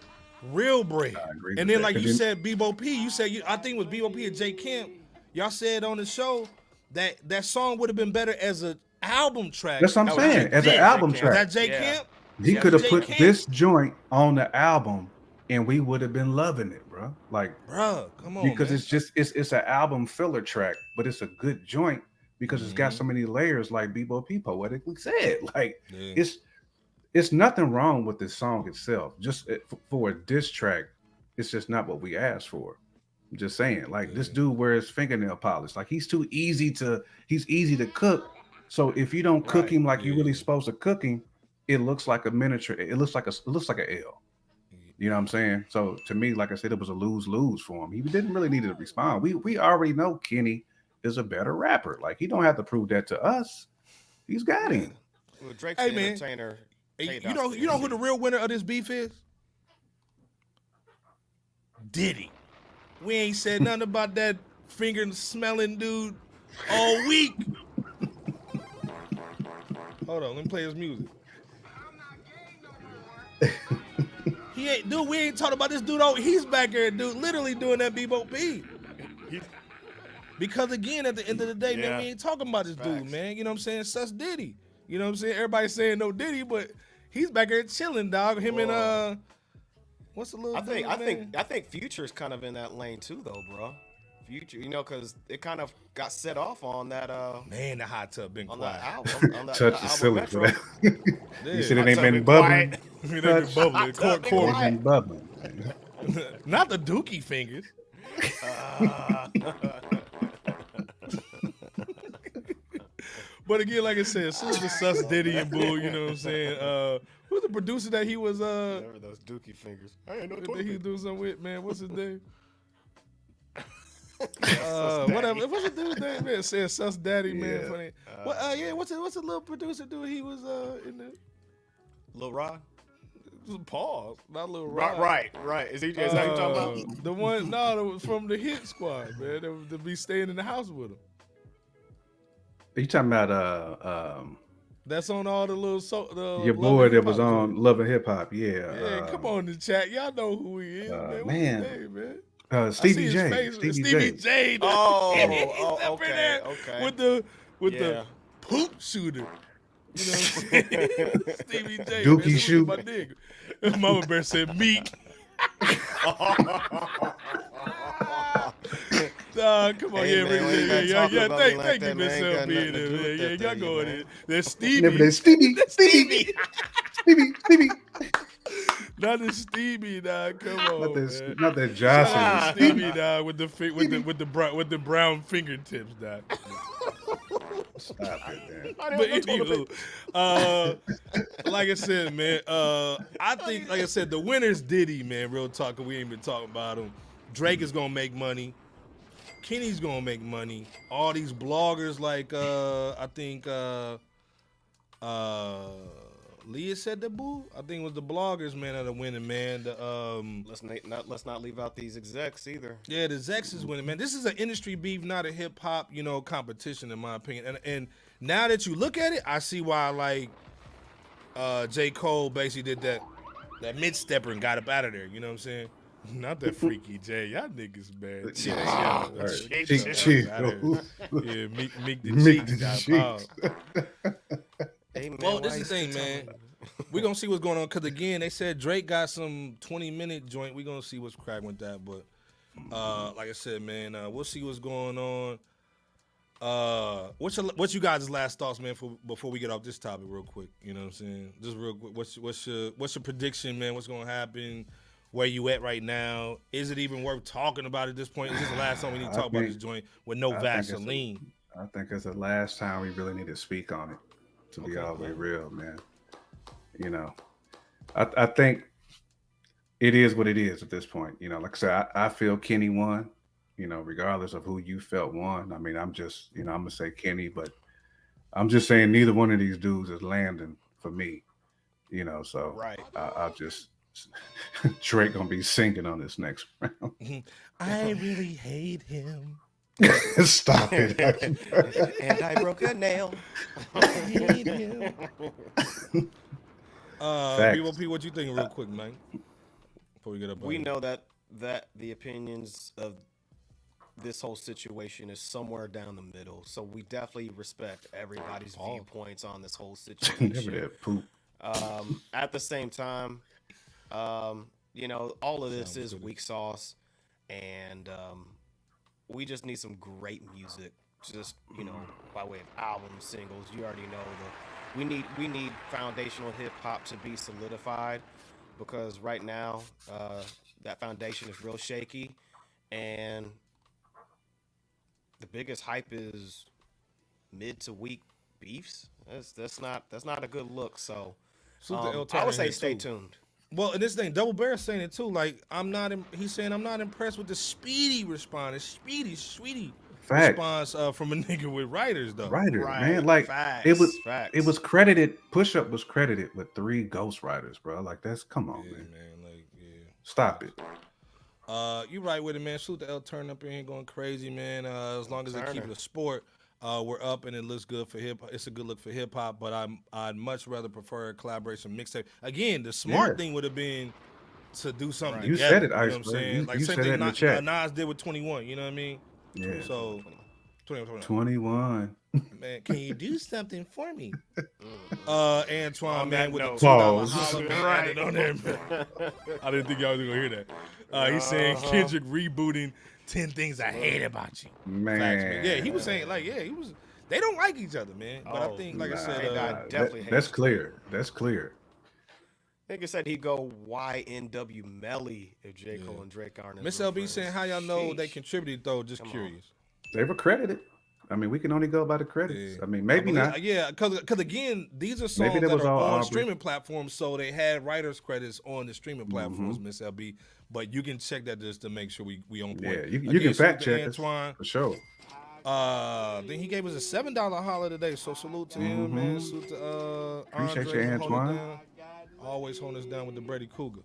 Real bread. I agree And with then, that. like 'Cause you then- said, Bebo P. You said I think it was Bebo P and J Camp. Y'all said on the show that that song would have been better as an album track. That's what I'm saying. As an album track, That J Camp. he could have J put Camp. this joint on the album, and we would have been loving it, bro. Like, Bruh, come on, because man. it's just it's an album filler track, but it's a good joint because it's got so many layers, like Bebo P poetically said. Like, it's nothing wrong with this song itself. Just for a diss track, it's just not what we asked for. I'm just saying, like, this dude wears fingernail polish. Like, he's easy to cook. So if you don't cook him like you're really supposed to cook him, it looks like a miniature. It looks like an L. You know what I'm saying? So to me, like I said, it was a lose-lose for him. He didn't really need to respond. We already know Kenny is a better rapper. Like, he don't have to prove that to us. He's got him. Well, Drake's Hey, the man. entertainer. You know who the real winner of this beef is? Diddy. We ain't said nothing about that finger smelling dude all week. Hold on, let me play his music. We ain't talking about this dude. Oh, he's back here, dude, literally doing that Bebo P. Because again, at the end of the day, man, we ain't talking about this dude, man. You know what I'm saying? Sus Diddy. You know what I'm saying? Everybody's saying no Diddy, but he's back here chilling, dog. Him and what's the little? I think Future's kind of in that lane too, though, bro. Future, you know, because it kind of got set off on that. Man, the hot tub been on quiet. that album. On that Touch album is silly Metro. for that. You said it ain't been quiet. bubbling. It ain't been bubbling. It's been bubbling. Not the dookie fingers. But again, like I said, as soon as the Sus Diddy and Boo, you know what I'm saying? Who's the producer that he was Never those dookie fingers. I ain't no that he do something with, man? What's his name? Sus Whatever. Daddy. What's the dude's name, man? Said Sus Daddy, man. Yeah. Funny. What's the little producer dude? He was in the Lil Rod. Pause, not Lil Rod. Right. Is that what you talking about? The one, no, that was from the Hit Squad, man. That be staying in the house with him. You talking about That's on all the little your boy that was on Love and Hip Hop? Yeah. Yeah, come on in the chat. Y'all know who he is, man. What's man. his name, man? Stevie I see J. his face. Stevie Stevie J. J. Oh, He's up in there with the poop shooter. You know what I'm saying? Stevie J. Dookie man, shoot. my nigga. Mama Bear said meat. Come on, Hey, man, yeah. Thank you, that, Miss man. Ain't got LB. nothing to do with Yeah, that y'all thing, going man. in. There's Never Stevie. that Stevie. Stevie. Not the Stevie, dog. Come on, man. Not that Shout Johnson. out to Stevie, dog, with the brown fingertips, dog. Stop it, man. But anywho, like I said, man, I think, like I said, the winner's Diddy, man. Real talk, we ain't been talking about him. Drake is gonna make money. Kenny's gonna make money. All these bloggers, like I think Leah said that, boo. I think it was the bloggers, man, that are winning, man. Let's not leave out these execs either. Yeah, the Zex is winning, man. This is an industry beef, not a hip hop, competition, in my opinion. And now that you look at it, I see why, like, J. Cole basically did that mid-stepper and got up out of there. You know what I'm saying? Not that freaky J. Y'all niggas, man. Yeah, Meek the Cheeks. Hey, man, Well, this is the thing, man. We're going to see what's going on. Because, again, they said Drake got some 20-minute joint. We're going to see what's cracking with that. But, like I said, man, we'll see what's going on. What's you guys' last thoughts, man, before we get off this topic real quick? You know what I'm saying? Just real quick. What's your prediction, man? What's going to happen? Where you at right now? Is it even worth talking about at this point? Is this the last time we need to talk about this joint with no Vaseline? I think it's the last time we really need to speak on it, to be all the way real, man. I think it is what it is at this point. Like I said, I feel Kenny won, regardless of who you felt won. I mean, I'm just, I'm going to say Kenny, but I'm just saying neither one of these dudes is landing for me. You know, so Right. I'll just Drake gonna be sinking on this next round. I really hate him. Stop it. And I broke a nail. I hate him. Facts. BOP, what you think real quick, man? Before we get up, We know that the opinions of this whole situation is somewhere down the middle. So we definitely respect everybody's viewpoints on this whole situation. Never that poop. At the same time, you know, all of this is weak sauce, and we just need some great music. Just, you know, by way of albums, singles. You already know we need foundational hip hop to be solidified, because right now that foundation is real shaky, and the biggest hype is mid to weak beefs. That's not a good look. So I would say stay tuned. Well, and this thing, Double Bear saying it too. Like, he's saying I'm not impressed with the speedy response, sweetie Fact. response from a nigga with writers though. Writers, Right. man. Like Facts. it was credited. Push Up was credited with 3 ghostwriters, bro. Like come on, man. Like, Stop it. You right with it, man. Salute to L Turn up in here going crazy, man. As long as they keep it a sport, we're up and it looks good for hip hop. It's a good look for hip hop, but I'd much rather prefer a collaboration mixtape. Again, the smart thing would have been to do something You together. said it, You know what I'm Iceberg. saying? You said it in the chat. Nas did with 21. You know what I mean? Yeah. So 21. Man, can you do something for me? Antoine, man, with the $2 Pause. holler right on there, man. I didn't think y'all was gonna hear that. He's saying Kendrick rebooting 10 Things I Hate About You. Man. Facts, man. Yeah, he was saying he was. They don't like each other, man. But I think, like I said, I definitely hate that's you. clear. That's clear. Nigga said he'd go YNW Melly if J. Cole and Drake aren't in Miss the LB friends. saying how y'all know they Sheesh. contributed though. Just curious. They were credited. I mean, we can only go by the credits. I mean, maybe not. Yeah, because again, these are songs Maybe that that was are all on Aubrey. streaming platforms, so they had writers credits on the streaming platforms, Miss LB. But you can check that just to make sure we on point. Yeah, you Again, can fact salute to check us Antoine. for sure. Then he gave us a $7 holler today, so salute to him, man. Salute to Appreciate Andre you, for holding Antoine. down. Always holding us down with the Brady Cougar.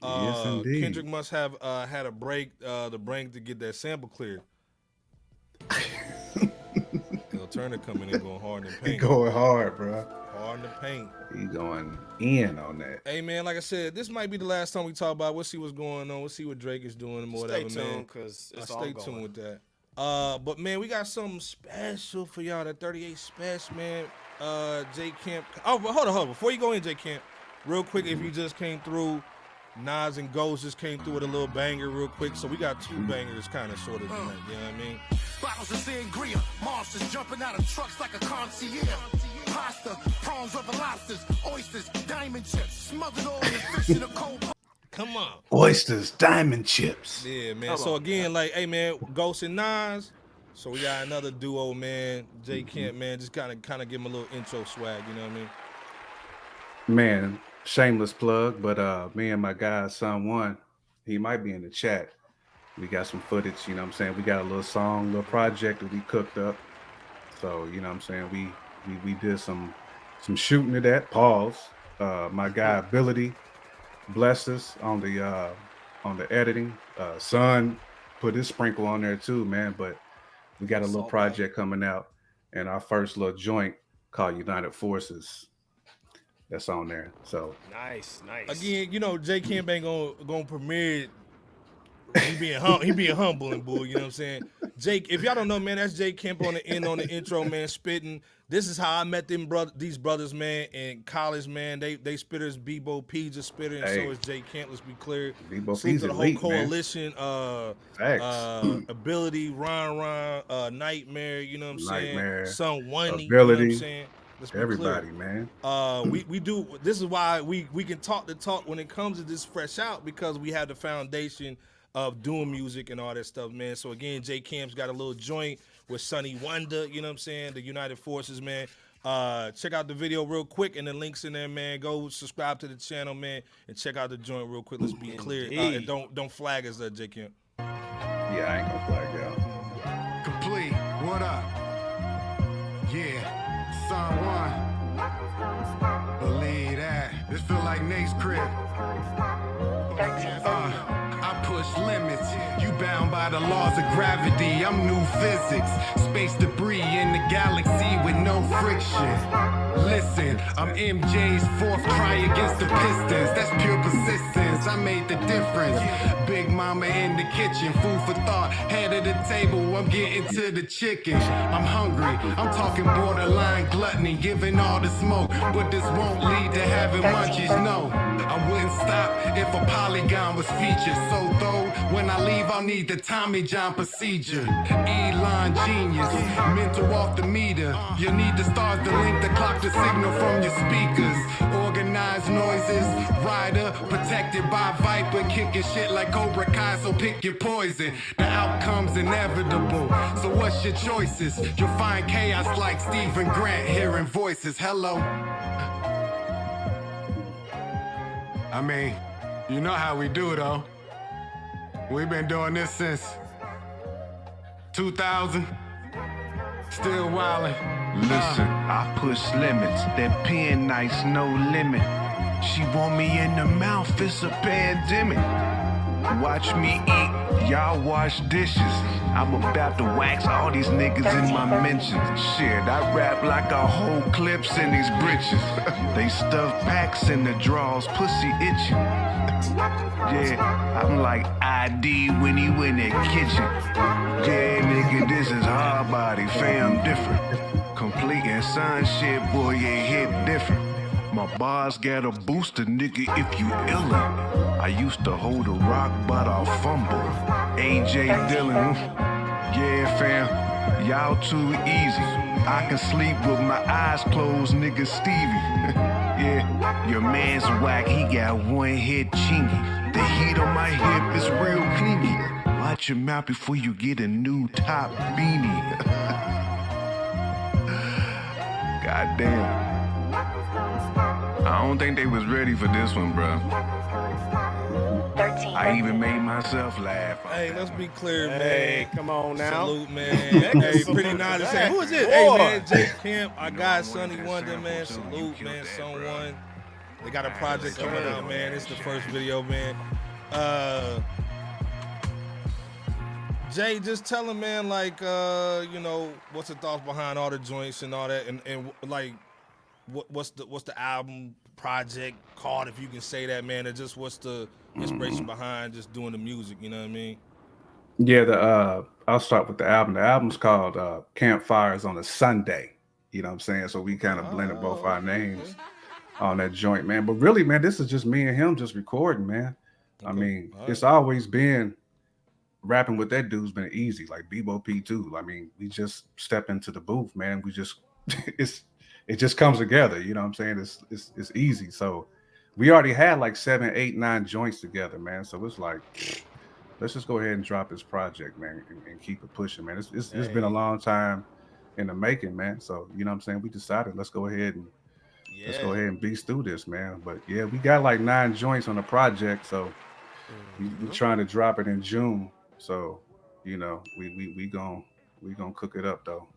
Yes, indeed. Kendrick must have had a break, the brain to get that sample cleared. Lil Turner coming in going hard in the He paint. going hard, bro. Hard in the paint. He going in on that. Hey man, like I said, this might be the last time we talk about. We'll see what's going on. We'll see what Drake is doing and whatever, Stay tuned, man. because it's all Stay going. tuned with that. But man, we got something special for y'all. That 38 special, man. J Camp. Oh, but hold on. Before you go in, J Camp, real quick, if you just came through, Nas and Ghost just came through with a little banger real quick. So we got 2 bangers kind of sort of tonight. You know what I mean? Bottles of sangria, monsters jumping out of trucks like a concierge. Pasta, prawns, rubber lobsters, oysters, diamond chips, smothered all in the fish in a cold. Come on. Oysters, diamond chips. Yeah, man. So again, like, hey, man, Ghost and Nas. So we got another duo, man. J Camp, man. Just kind of give him a little intro swag. You know what I mean? Man, shameless plug, but me and my guy, Son One, he might be in the chat. We got some footage, you know what I'm saying? We got a little song, little project that we cooked up. So, you know what I'm saying? We did some shooting of that. Pause. My guy Ability blessed us on the editing. Son put his sprinkle on there too, man. But we got a little project coming out, and our first little joint called United Forces. That's on there. So Nice. Again, you know, J Camp ain't gonna premiere it. He being humble and bull, you know what I'm saying? Jake, if y'all don't know, man, that's J Camp on the intro, man, spitting. This is how I met these brothers, man, in college, man. They spitters, Bebo P just spitter, and so is J Camp. Let's be clear. Bebo Salute P's to the whole elite, man. coalition, Ability, Ron, Nightmare, you know what I'm saying? Nightmare, Son One, Ability, you know what I'm saying? Let's be everybody, clear. man. We do. This is why we can talk the talk when it comes to this fresh out, because we have the foundation of doing music and all that stuff, man. So again, J Camp's got a little joint with Sonny Wonder, you know what I'm saying? The United Forces, man. Check out the video real quick, and the links in there, man. Go subscribe to the channel, man, and check out the joint real quick. Let's be clear. And don't flag us, J Camp. Yeah, I ain't gonna flag y'all. Complete, what up? Yeah, Nate's crib. I push limits. You bound by the laws of gravity. I'm new physics. Space debris in the galaxy with no friction. Listen, I'm MJ's fourth try against the Pistons. That's pure persistence. I made the difference. Big mama in the kitchen, food for thought. Head of the table, I'm getting to the chicken. I'm hungry. I'm talking borderline gluttony, giving all the smoke. But this won't lead to having munchies. No, I wouldn't stop if a polygon was featured. So though, when I leave, I'll need the Tommy John procedure. Elon genius, mental off the meter. You need the stars to link the clock to signal from your speakers. Organized noises, rider protected by Viper, kicking shit like Cobra Kai, so pick your poison. The outcome's inevitable, so what's your choices? You'll find chaos like Stephen Grant hearing voices. Hello. I mean, you know how we do though. We've been doing this since 2000. Still wildin'. Listen, I push limits. That pen nice, no limit. She want me in the mouth, it's a pandemic. Watch me eat, y'all wash dishes. I'm about to wax all these niggas in my mentions. Shit, I rap like a whole clips in these britches. They stuff packs in the drawers, pussy itching. Yeah, I'm like ID when he in that kitchen. Yeah, nigga, this is hard body, fam different. Complete and sign shit, boy, you hit different. My bars got a booster, nigga, if you illin'. I used to hold a rock, but I'll fumble. AJ Dillon, yeah, fam, y'all too easy. I can sleep with my eyes closed, nigga Stevie. Yeah, your man's whack, he got one hit chingy. The heat on my hip is real clingy. Watch your mouth before you get a new top beanie. Goddamn. I don't think they was ready for this one, bro. I even made myself laugh. Hey, let's be clear, man. Hey, come on now. Salute, man. Hey, Pretty Nine is saying, who is it? Hey, man, Jake Kemp, our guy, Sonny Wonder, man. Salute, man, Someone. They got a project coming out, man. It's the first video, man. Jay, just tell him, man, like, you know, what's the thoughts behind all the joints and all that, and like, what's the album project called, if you can say that, man, and just what's the inspiration behind just doing the music, you know what I mean? Yeah, I'll start with the album. The album's called Campfires on a Sunday. You know what I'm saying? So we kind of blended both our names on that joint, man. But really, man, this is just me and him just recording, man. I mean, it's always been rapping with that dude's been easy, like Bebo P2. I mean, we just step into the booth, man. We just it just comes together, you know what I'm saying? It's easy. So we already had like 7, 8, 9 joints together, man. So it's like, let's just go ahead and drop this project, man, and keep it pushing, man. It's been a long time in the making, man. So you know what I'm saying? We decided let's go ahead and beast through this, man. But yeah, we got like 9 joints on the project, so we're trying to drop it in June. So you know, we gonna cook it up though.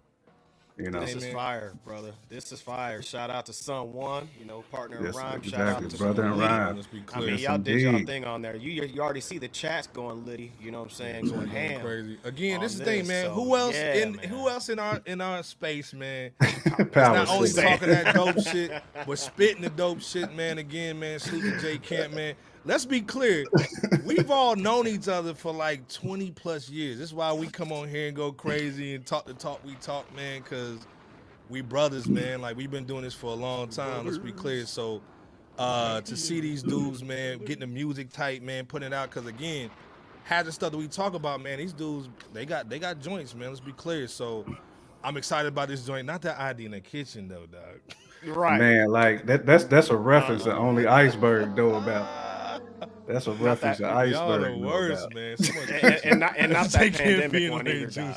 You know, this is fire, brother. This is fire. Shout out to Son One, you know, partner in rhyme. Exactly. Shout out to Brother in rhyme. I mean, y'all did y'all thing on there. You already see the chats going litty. You know what I'm saying? Going ham. Crazy. Again, this is the thing, man. So, Who else who else in our space, man? It's not only talking that dope shit, but spitting the dope shit, man. Again, man. Salute to Jay Camp, man. Let's be clear. We've all known each other for like 20 plus years. This is why we come on here and go crazy and talk the talk we talk, man, because we brothers, man. Like, we've been doing this for a long time. Let's be clear. So to see these dudes, man, getting the music tight, man, putting it out, because again, hazard stuff that we talk about, man, these dudes, they got joints, man. Let's be clear. So I'm excited about this joint. Not that ID in the kitchen though, dog. Right. Man, like that's a reference that only Iceberg know about. That's a reference to Iceberg. Y'all the worst, man. and not that pandemic one either.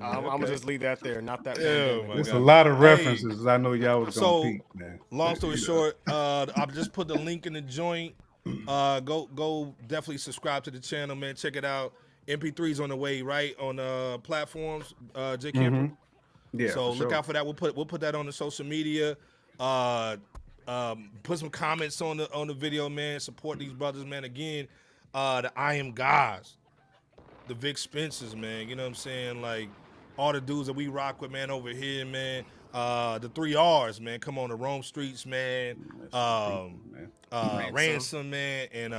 I'm gonna just leave that there. Not that pandemic. There's a lot of references. I know y'all was gonna peep, man. Long story short, I just put the link in the joint. Go definitely subscribe to the channel, man. Check it out. MP3's on the way, right? On platforms, J Camper. Yeah. So look out for that. We'll put that on the social media. Put some comments on the video, man. Support these brothers, man. Again, the I Am Gods, the Vic Spencers, man. You know what I'm saying? Like all the dudes that we rock with, man, over here, man. The 3 R's, man. Come on, the Rome Streets, man. Ransom, man, and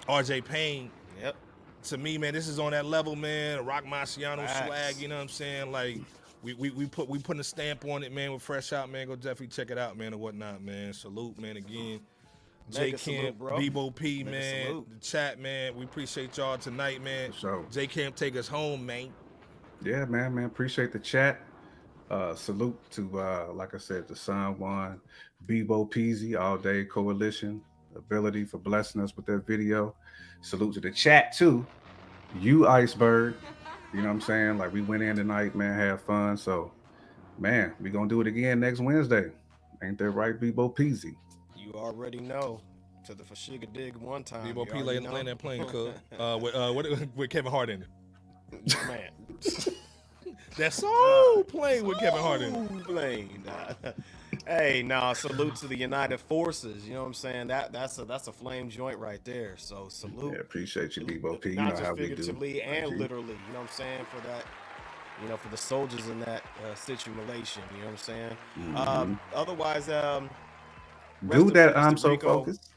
RJ Payne. Yep. To me, man, this is on that level, man. Rock Marciano swag, you know what I'm saying? Like we putting a stamp on it, man, with FRSHOUT, man. Go definitely check it out, man, and whatnot, man. Salute, man, again. J Camp, Bebo P, man. The chat, man. We appreciate y'all tonight, man. Sure. J Camp, take us home, man. Yeah, man. Appreciate the chat. Salute to, like I said, the Son One, Bebo Peasy, All Day Coalition, Ability for blessing us with that video. Salute to the chat too. You Iceberg. You know what I'm saying? Like we went in tonight, man, had fun. So, man, we gonna do it again next Wednesday. Ain't that right, Bebo Peasy? You already know. To the Fashiga dig one time. Bebo P laying that plane, cuz. With Kevin Hart in it. Man. That's so plain with Kevin Hart in it. Plain. Hey, salute to the United Forces. You know what I'm saying? That's a flame joint right there. So salute. Yeah, appreciate you, Bebo P. You Not know just how we do. figuratively and literally. You know what I'm saying? For that, for the soldiers in that situation. You know what I'm saying? Otherwise, do that. I'm so focused.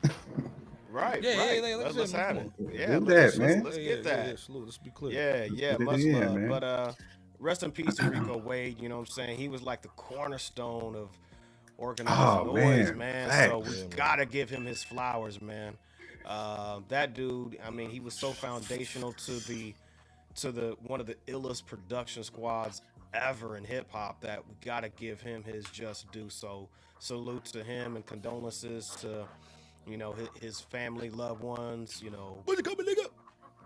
Right. Yeah, right. Let's have it. Yeah, do that, man. Let's get that. Yeah, salute. Let's be clear. Yeah. Put it Much in, love. man. But rest in peace to Rico Wade. You know what I'm saying? He was like the cornerstone of organized noise, man. So we gotta give him his flowers, man. That dude, I mean, he was so foundational to the one of the illest production squads ever in hip hop that we gotta give him his just due. So salute to him and condolences to his family, loved ones. Where's it coming, nigga?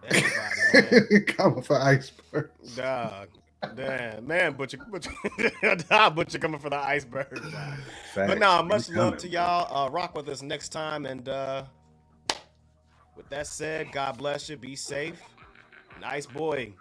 Everybody, man. Coming for Iceberg. Dog. Damn, man, Butcher coming for the iceberg. But much love to y'all. Rock with us next time. And with that said, God bless you. Be safe. Nice boy.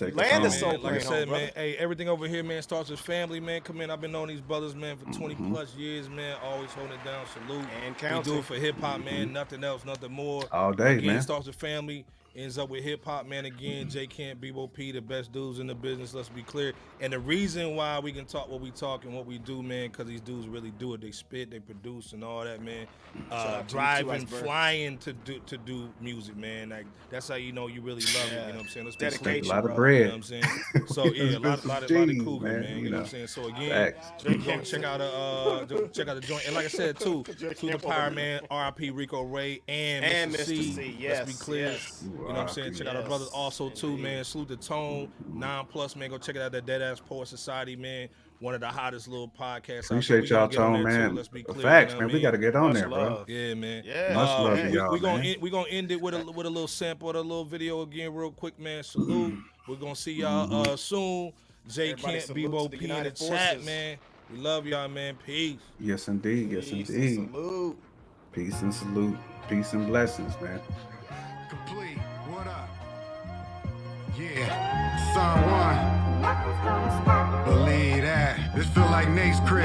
Land is so like I said, man. Hey, everything over here, man, starts with family, man. Come in. I've been knowing these brothers, man, for 20 plus years, man. Always holding it down. Salute. And counting. We do it for hip hop, man. Nothing else, nothing more. All day, again, man. It starts with family. Ends up with hip hop, man. Again, J Camp, Bebo P, the best dudes in the business. Let's be clear. And the reason why we can talk what we talk and what we do, man, because these dudes really do it. They spit, they produce, and all that, man. Driving, flying to do music, man. Like that's how you know you really love it. You know what I'm saying? Let's be clear. A lot of bread. You know what I'm saying? So yeah, a lot of cool, man. You know what I'm saying? So again, check out the joint. And like I said too, to the Power Man, R.I.P. Rico Ray and Mr. C. Yes, let's be clear. Yes. You know what I'm saying? Check out our brothers also too, man. Salute the Tone, 9+, man. Go check it out, that Dead Ass Poet Society, man. One of the hottest little podcasts. Appreciate y'all, Tone, man. Let's be clear. Facts, man. We got to get on there, bro. Yeah, man. Yeah. Much love to y'all, we gonna end it with a little sample of a little video again, real quick, man. Salute. We're gonna see y'all soon. J Camp, Bebo P in the chat, man. We love y'all, man. Peace. Yes, indeed. Yes, indeed. Salute. Peace and salute. Peace and blessings, man. Complete. What up? Yeah. Son One. Believe that. This feel like Nate's crib.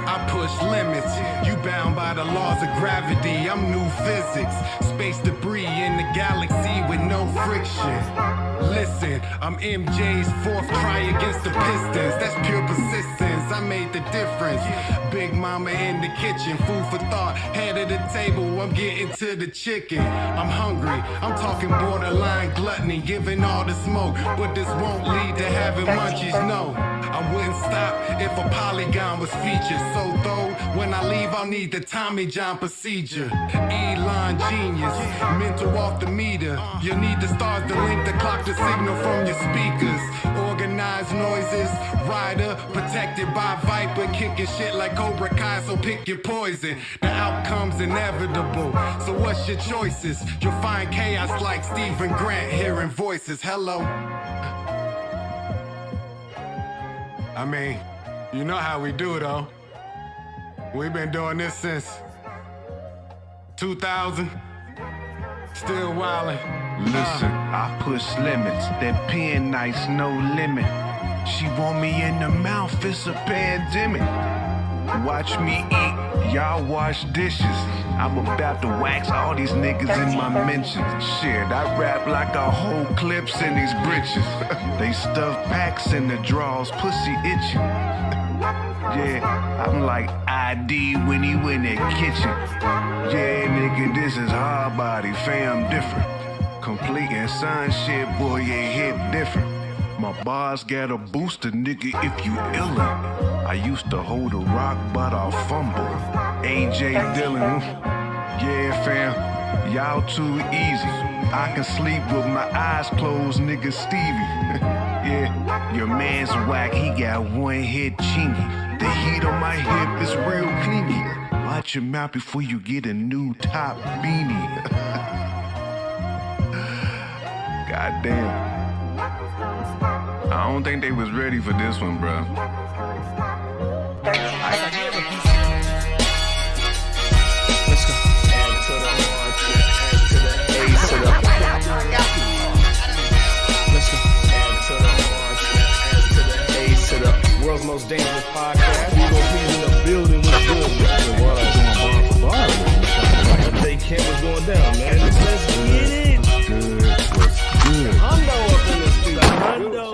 I push limits. You bound by the laws of gravity. I'm new physics. Space debris in the galaxy with no friction. Listen, I'm MJ's fourth try against the Pistons. That's pure persistence. I made the difference. Big mama in the kitchen, food for thought. Head of the table, I'm getting to the chicken. I'm hungry, I'm talking borderline gluttony, giving all the smoke. But this won't lead to having munchies, no. I wouldn't stop if a polygon was featured. So though, when I leave, I'll need the Tommy John procedure. Elon genius, mental off the meter. You need the stars to link the clock to signal from your speakers. Organized noises, rider, protected by Viper, kicking shit like Cobra Kai, so pick your poison. The outcome's inevitable, so what's your choices? You'll find chaos like Stephen Grant hearing voices. Hello. I mean, you know how we do though. We've been doing this since 2000. Still wildin'. Listen, I push limits. That pen nice, no limit. She want me in the mouth, it's a pandemic. Watch me eat, y'all wash dishes. I'm about to wax all these niggas in my mentions. Shit, I rap like a whole clips in these britches. They stuff packs in the drawers, pussy itching. Yeah, I'm like ID when he in that kitchen. Yeah, nigga, this is hard body, fam different. Complete and sign shit, boy, your hip different. My bars got a booster, nigga, if you illin'. I used to hold a rock, but I'll fumble. AJ Dillon, yeah, fam, y'all too easy. I can sleep with my eyes closed, nigga Stevie. Yeah, your man's whack, he got one hit chingy. The heat on my hip is real clingy. Watch your mouth before you get a new top beanie. God damn. I don't think they was ready for this one, bro. Let's go. Add to the R to the A to the Let's go. Add to the R to the A to the world's most dangerous podcast. We go be in the building with good. The world doing bar for bar with me. They cameras going down, man. Let's get it. What's good? Hundo up in this thing. Hundo.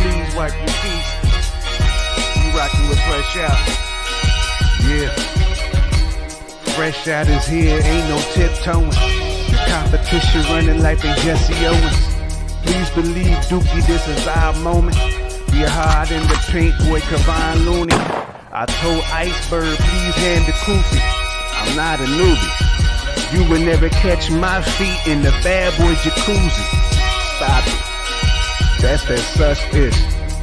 Please wipe your feet. You rockin' with FRSHOUT. Yeah. FRSHOUT is here, ain't no tiptoeing. The competition running like they Jesse Owens. Please believe, Dookie, this is our moment. We hard in the paint, boy, Kavon Looney. I told Iceberg, please hand the koofy. I'm not a newbie. You will never catch my feet in the bad boy jacuzzi. Stop it. That's that such ish.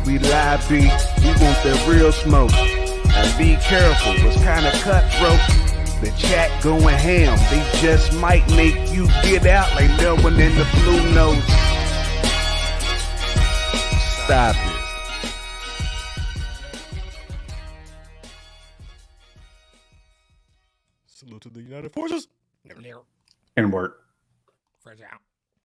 We live B, we want the real smoke. And be careful, it's kinda cutthroat. The chat going ham, they just might make you get out like no one in the blue notes. Stop it. Salute to the United Forces. And work. FRSHOUT.